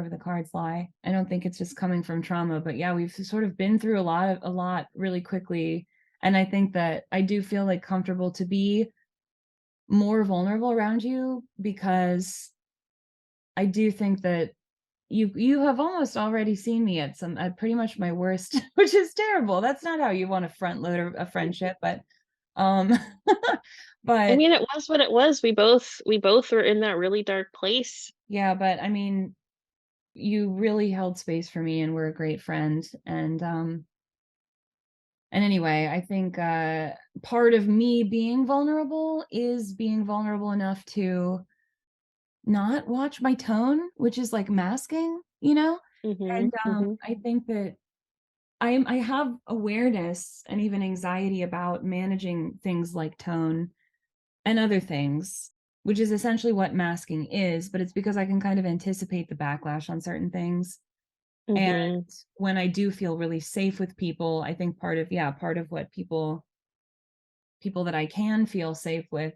the cards lie. I don't think it's just coming from trauma, but yeah, we've sort of been through a lot really quickly. And I think that I do feel like comfortable to be more vulnerable around you, because I do think that you have almost already seen me at pretty much my worst, which is terrible. That's not how you want to front load a friendship, but um I but mean, it was what it was. We both were in that really dark place. yeah, but I mean, you really held space for me and were a great friend. And anyway, I think part of me being vulnerable is being vulnerable enough to not watch my tone, which is like masking, you know? Hmm. And Hmm. I think that I have awareness and even anxiety about managing things like tone and other things, which is essentially what masking is, but it's because I can kind of anticipate the backlash on certain things. And Hmm. when I do feel really safe with people, I think part of what people that I can feel safe with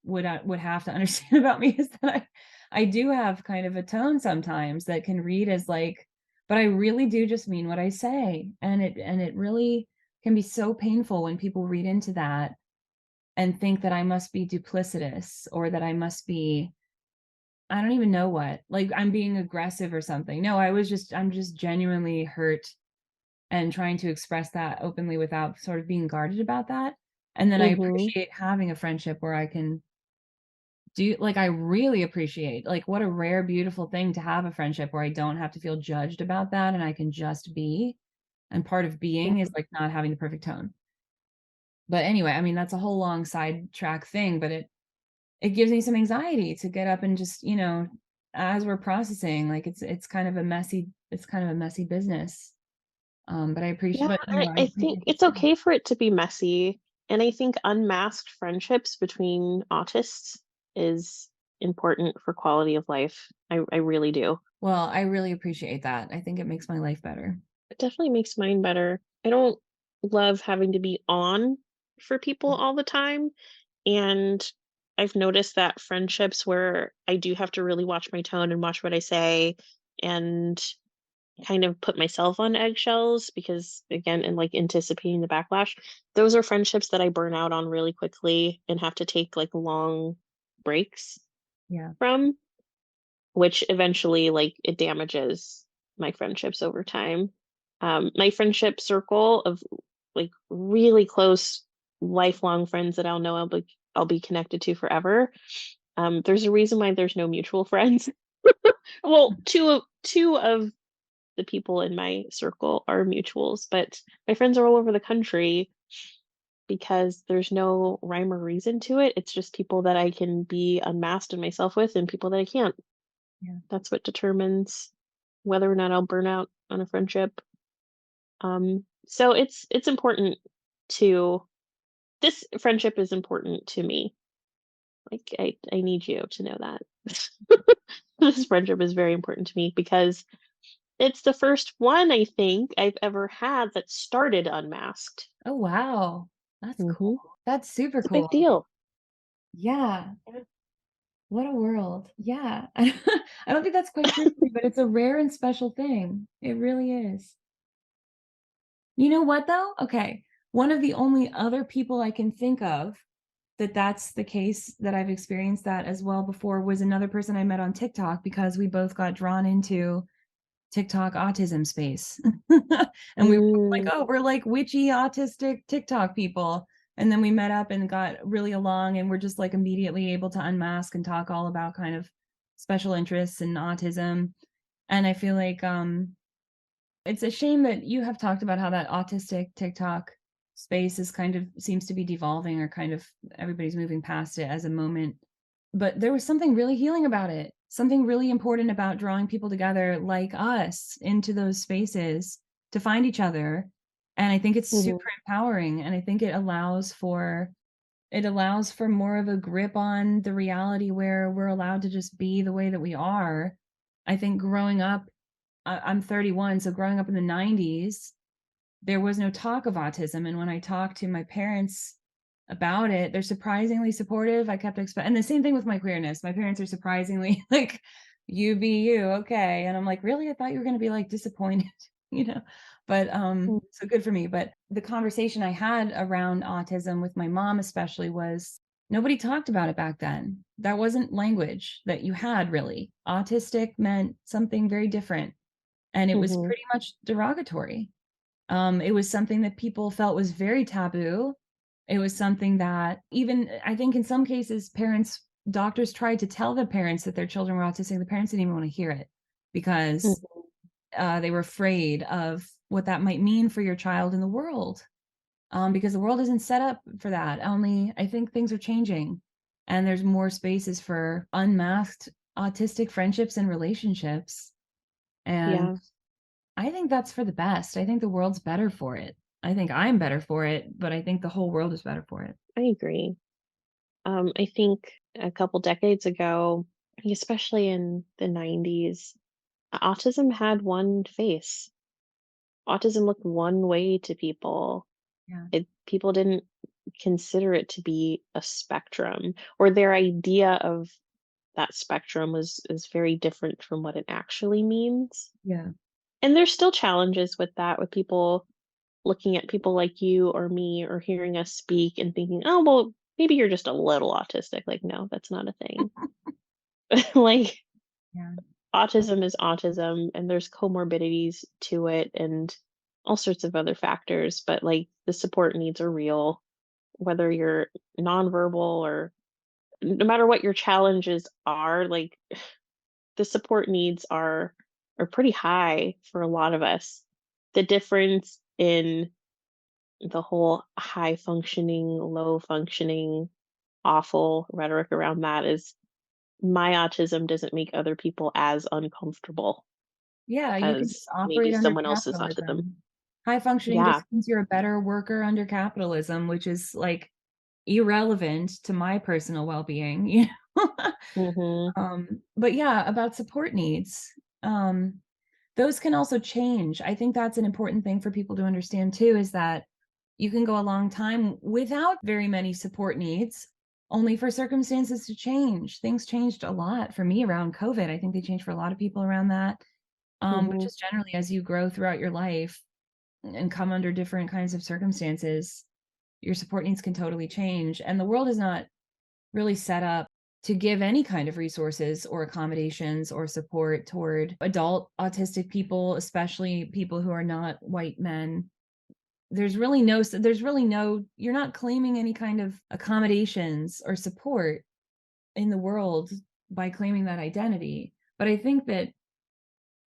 would have to understand about me is that I do have kind of a tone sometimes that can read as like, but I really do just mean what I say. And it really can be so painful when people read into that and think that I must be duplicitous, or that I must be, I don't even know what, like I'm being aggressive or something. No, I'm just genuinely hurt and trying to express that openly without sort of being guarded about that. And then I Hmm. appreciate having a friendship where I can do, like, I really appreciate, like, what a rare, beautiful thing to have a friendship where I don't have to feel judged about that and I can just be. And part of being is like not having the perfect tone. But anyway, I mean, that's a whole long sidetrack thing, but it gives me some anxiety to get up and just, as we're processing, like it's kind of a messy business. But I appreciate, Yeah, but I, anyway, I I think appreciate you it's saying. okay for it to be messy. And I think unmasked friendships between autists is important for quality of life. I really do. Well, I really appreciate that. I think it makes my life better. It definitely makes mine better. I don't love having to be on for people all the time. And I've noticed that friendships where I do have to really watch my tone and watch what I say and kind of put myself on eggshells because, again, and like anticipating the backlash, those are friendships that I burn out on really quickly and have to take like long breaks Yeah. from, which eventually like it damages my friendships over time. My friendship circle of like really close lifelong friends that I'll be connected to forever. There's a reason why there's no mutual friends. Well, two of the people in my circle are mutuals, but my friends are all over the country because there's no rhyme or reason to it. It's just people that I can be unmasked in myself with and people that I can't. Yeah. That's what determines whether or not I'll burn out on a friendship. So it's important to this friendship is important to me. Like I need you to know that. This friendship is very important to me because it's the first one I think I've ever had that started unmasked. Oh, wow. That's Hmm. cool. That's super It's a big cool. deal. Yeah. What a world. Yeah. I don't think that's quite true for me, but it's a rare and special thing. It really is. You know what though? Okay. One of the only other people I can think of that's the case that I've experienced that as well before was another person I met on TikTok because we both got drawn into TikTok autism space. And we were like, Mm, oh, we're like witchy autistic TikTok people. And then we met up and got really along and we're just like immediately able to unmask and talk all about kind of special interests and autism. And I feel like it's a shame that you have talked about how that autistic TikTok space is kind of seems to be devolving or kind of everybody's moving past it as a moment. But there was something really healing about it, something really important about drawing people together like us into those spaces to find each other. And I think it's mhm. super empowering. And I think it allows for more of a grip on the reality where we're allowed to just be the way that we are. I think growing up, I'm 31, so growing up in the 90s, there was no talk of autism. And when I talked to my parents about it, they're surprisingly supportive. I kept and the same thing with my queerness. My parents are surprisingly like, you be you, okay. And I'm like, really? I thought you were gonna be like disappointed, you know. But Mm, so good for me. But the conversation I had around autism with my mom especially was nobody talked about it back then. That wasn't language that you had really. Autistic meant something very different. And it was mhm, pretty much derogatory. It was something that people felt was very taboo. It was something that even I think in some cases, doctors tried to tell the parents that their children were autistic. The parents didn't even want to hear it because mhm. they were afraid of what that might mean for your child in the world. Because the world isn't set up for that. Only I think things are changing and there's more spaces for unmasked autistic friendships and relationships. And Yeah, I think that's for the best. I think the world's better for it. I think I'm better for it, but I think the whole world is better for it. I agree. I think a couple decades ago, especially in the 90s, autism had one face. Autism looked one way to people. Yeah. People didn't consider it to be a spectrum, or their idea of that spectrum was is very different from what it actually means. Yeah. And there's still challenges with that, with people looking at people like you or me or hearing us speak and thinking, "Oh, well, maybe you're just a little autistic." Like, no, that's not a thing. Like, Yeah. autism is autism and there's comorbidities to it and all sorts of other factors, but like the support needs are real, whether you're nonverbal or no matter what your challenges are, like the support needs are pretty high for a lot of us. The difference in the whole high functioning, low functioning, awful rhetoric around that is my autism doesn't make other people as uncomfortable Yeah, you can as just maybe operate under someone else's autism. capitalism. High functioning Yeah. just means you're a better worker under capitalism, which is like irrelevant to my personal well-being, you know? Mhm. But yeah, about support needs. Um, those can also change. I think that's an important thing for people to understand too, is that you can go a long time without very many support needs, only for circumstances to change. Things changed a lot for me around COVID. I think they changed for a lot of people around that. But just generally, as you grow throughout your life and come under different kinds of circumstances, your support needs can totally change. And the world is not really set up to give any kind of resources or accommodations or support toward adult autistic people, especially people who are not white men. There's really no, you're not claiming any kind of accommodations or support in the world by claiming that identity. But I think that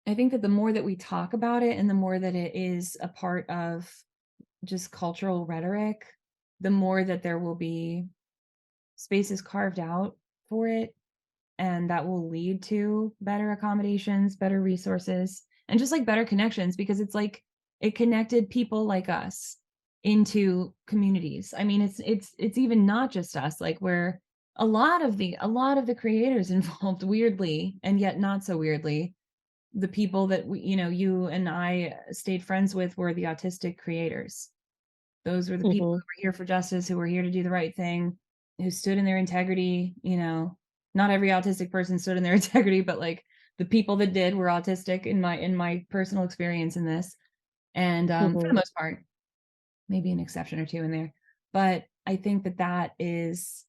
the more that we talk about it and the more that it is a part of just cultural rhetoric, the more that there will be spaces carved out for it, and that will lead to better accommodations, better resources, and just like better connections, because it's like it connected people like us into communities. I mean, it's even not just us, like where a lot of the creators involved, weirdly and yet not so weirdly, the people that you and I stayed friends with were the autistic creators. Those were the people who were here for justice, who were here to do the right thing, who stood in their integrity. Not every autistic person stood in their integrity, but like the people that did were autistic in my personal experience in this. And for the most part, maybe an exception or two in there. But I think that is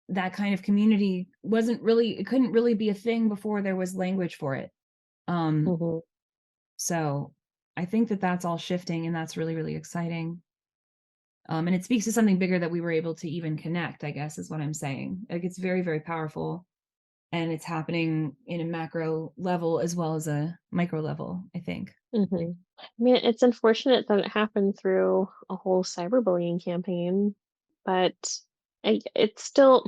that kind of community it couldn't really be a thing before there was language for it. So I think that's all shifting, and that's really, really exciting. And it speaks to something bigger that we were able to even connect, I guess, is what I'm saying. Like, it's very, very powerful, and it's happening in a macro level as well as a micro level, I think. I mean, it's unfortunate that it happened through a whole cyberbullying campaign, but it's still,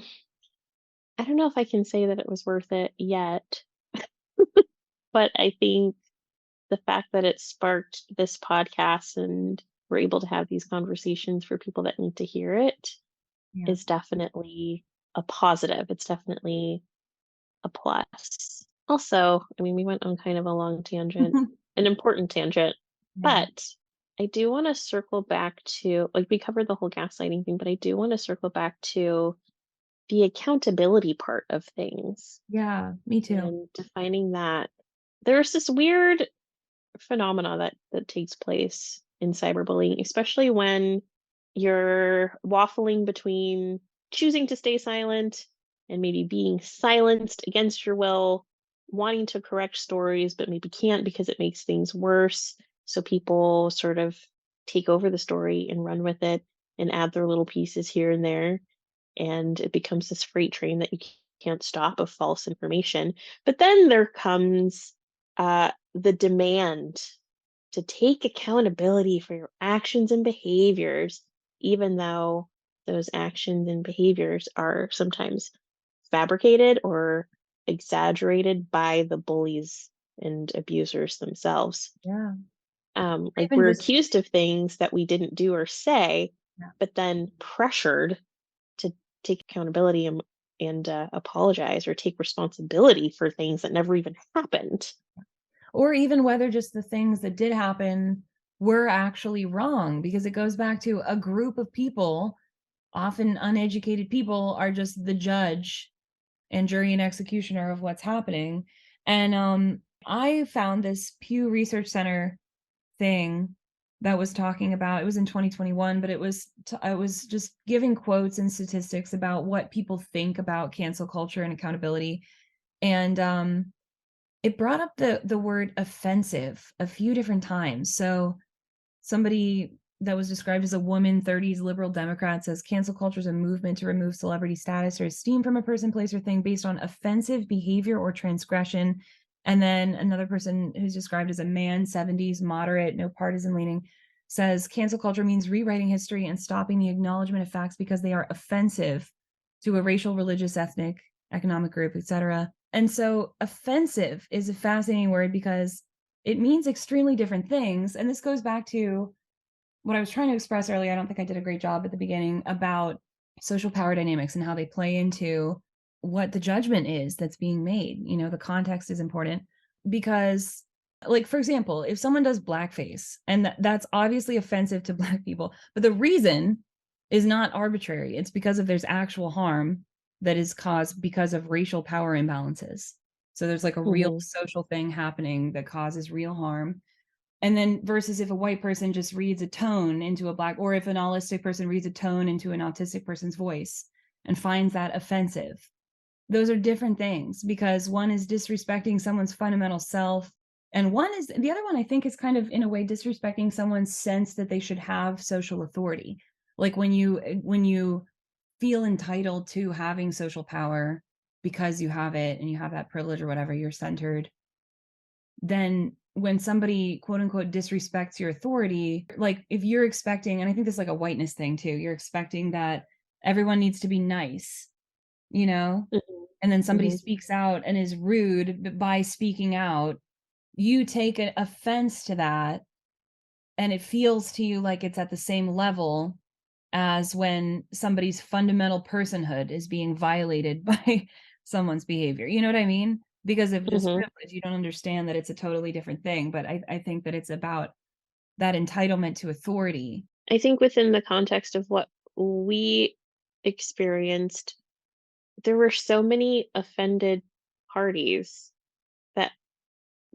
I don't know if I can say that it was worth it yet, but I think the fact that it sparked this podcast and we're able to have these conversations for people that need to hear it is definitely a positive. It's definitely a plus. Also, I mean, we went on kind of a long tangent, an important tangent, but I do want to circle back to, like, we covered the whole gaslighting thing, but I do want to circle back to the accountability part of things Yeah, me too. and defining that there's this weird phenomena that takes place in cyberbullying, especially when you're waffling between choosing to stay silent and maybe being silenced against your will, wanting to correct stories, but maybe can't because it makes things worse. So people sort of take over the story and run with it and add their little pieces here and there. And it becomes this freight train that you can't stop of false information. But then there comes the demand to take accountability for your actions and behaviors, even though those actions and behaviors are sometimes fabricated or exaggerated by the bullies and abusers themselves. Yeah. Like, we're accused of things that we didn't do or say, but then pressured to take accountability and apologize or take responsibility for things that never even happened. Or even whether just the things that did happen were actually wrong, because it goes back to a group of people, often uneducated people, are just the judge and jury and executioner of what's happening. And I found this Pew Research Center thing that was talking about, it was in 2021, but it was just giving quotes and statistics about what people think about cancel culture and accountability. And it brought up the word offensive a few different times. So somebody that was described as a woman, 30s liberal Democrat, says cancel culture is a movement to remove celebrity status or esteem from a person, place, or thing based on offensive behavior or transgression. And then another person who's described as a man, 70s, moderate, no partisan leaning, says cancel culture means rewriting history and stopping the acknowledgement of facts because they are offensive to a racial, religious, ethnic, economic group, etc. And so offensive is a fascinating word because it means extremely different things. And this goes back to what I was trying to express earlier. I don't think I did a great job at the beginning about social power dynamics and how they play into what the judgment is that's being made. The context is important, because Like, for example, if someone does blackface, and that's obviously offensive to Black people, but the reason is not arbitrary. It's because of there's actual harm that is caused because of racial power imbalances. So there's like a real social thing happening that causes real harm. And then versus if a white person just reads a tone into a Black, or if an autistic person reads a tone into an autistic person's voice and finds that offensive. Those are different things, because one is disrespecting someone's fundamental self, and the other one I think is kind of in a way disrespecting someone's sense that they should have social authority. Like when you feel entitled to having social power because you have it and you have that privilege or whatever, you're centered. Then when somebody quote unquote disrespects your authority, like if you're expecting, and I think this is like a whiteness thing too, you're expecting that everyone needs to be nice, you know? And then somebody speaks out and is rude by speaking out, you take an offense to that, and it feels to you like it's at the same level as when somebody's fundamental personhood is being violated by someone's behavior. You know what I mean? Because of this privilege, you don't understand that it's a totally different thing. But I think that it's about that entitlement to authority. I think within the context of what we experienced, there were so many offended parties that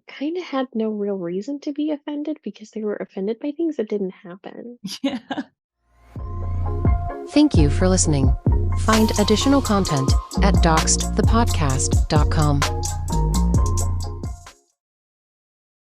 kind of had no real reason to be offended because they were offended by things that didn't happen. Yeah. Thank you for listening. Find additional content at doxxedthepodcast.com.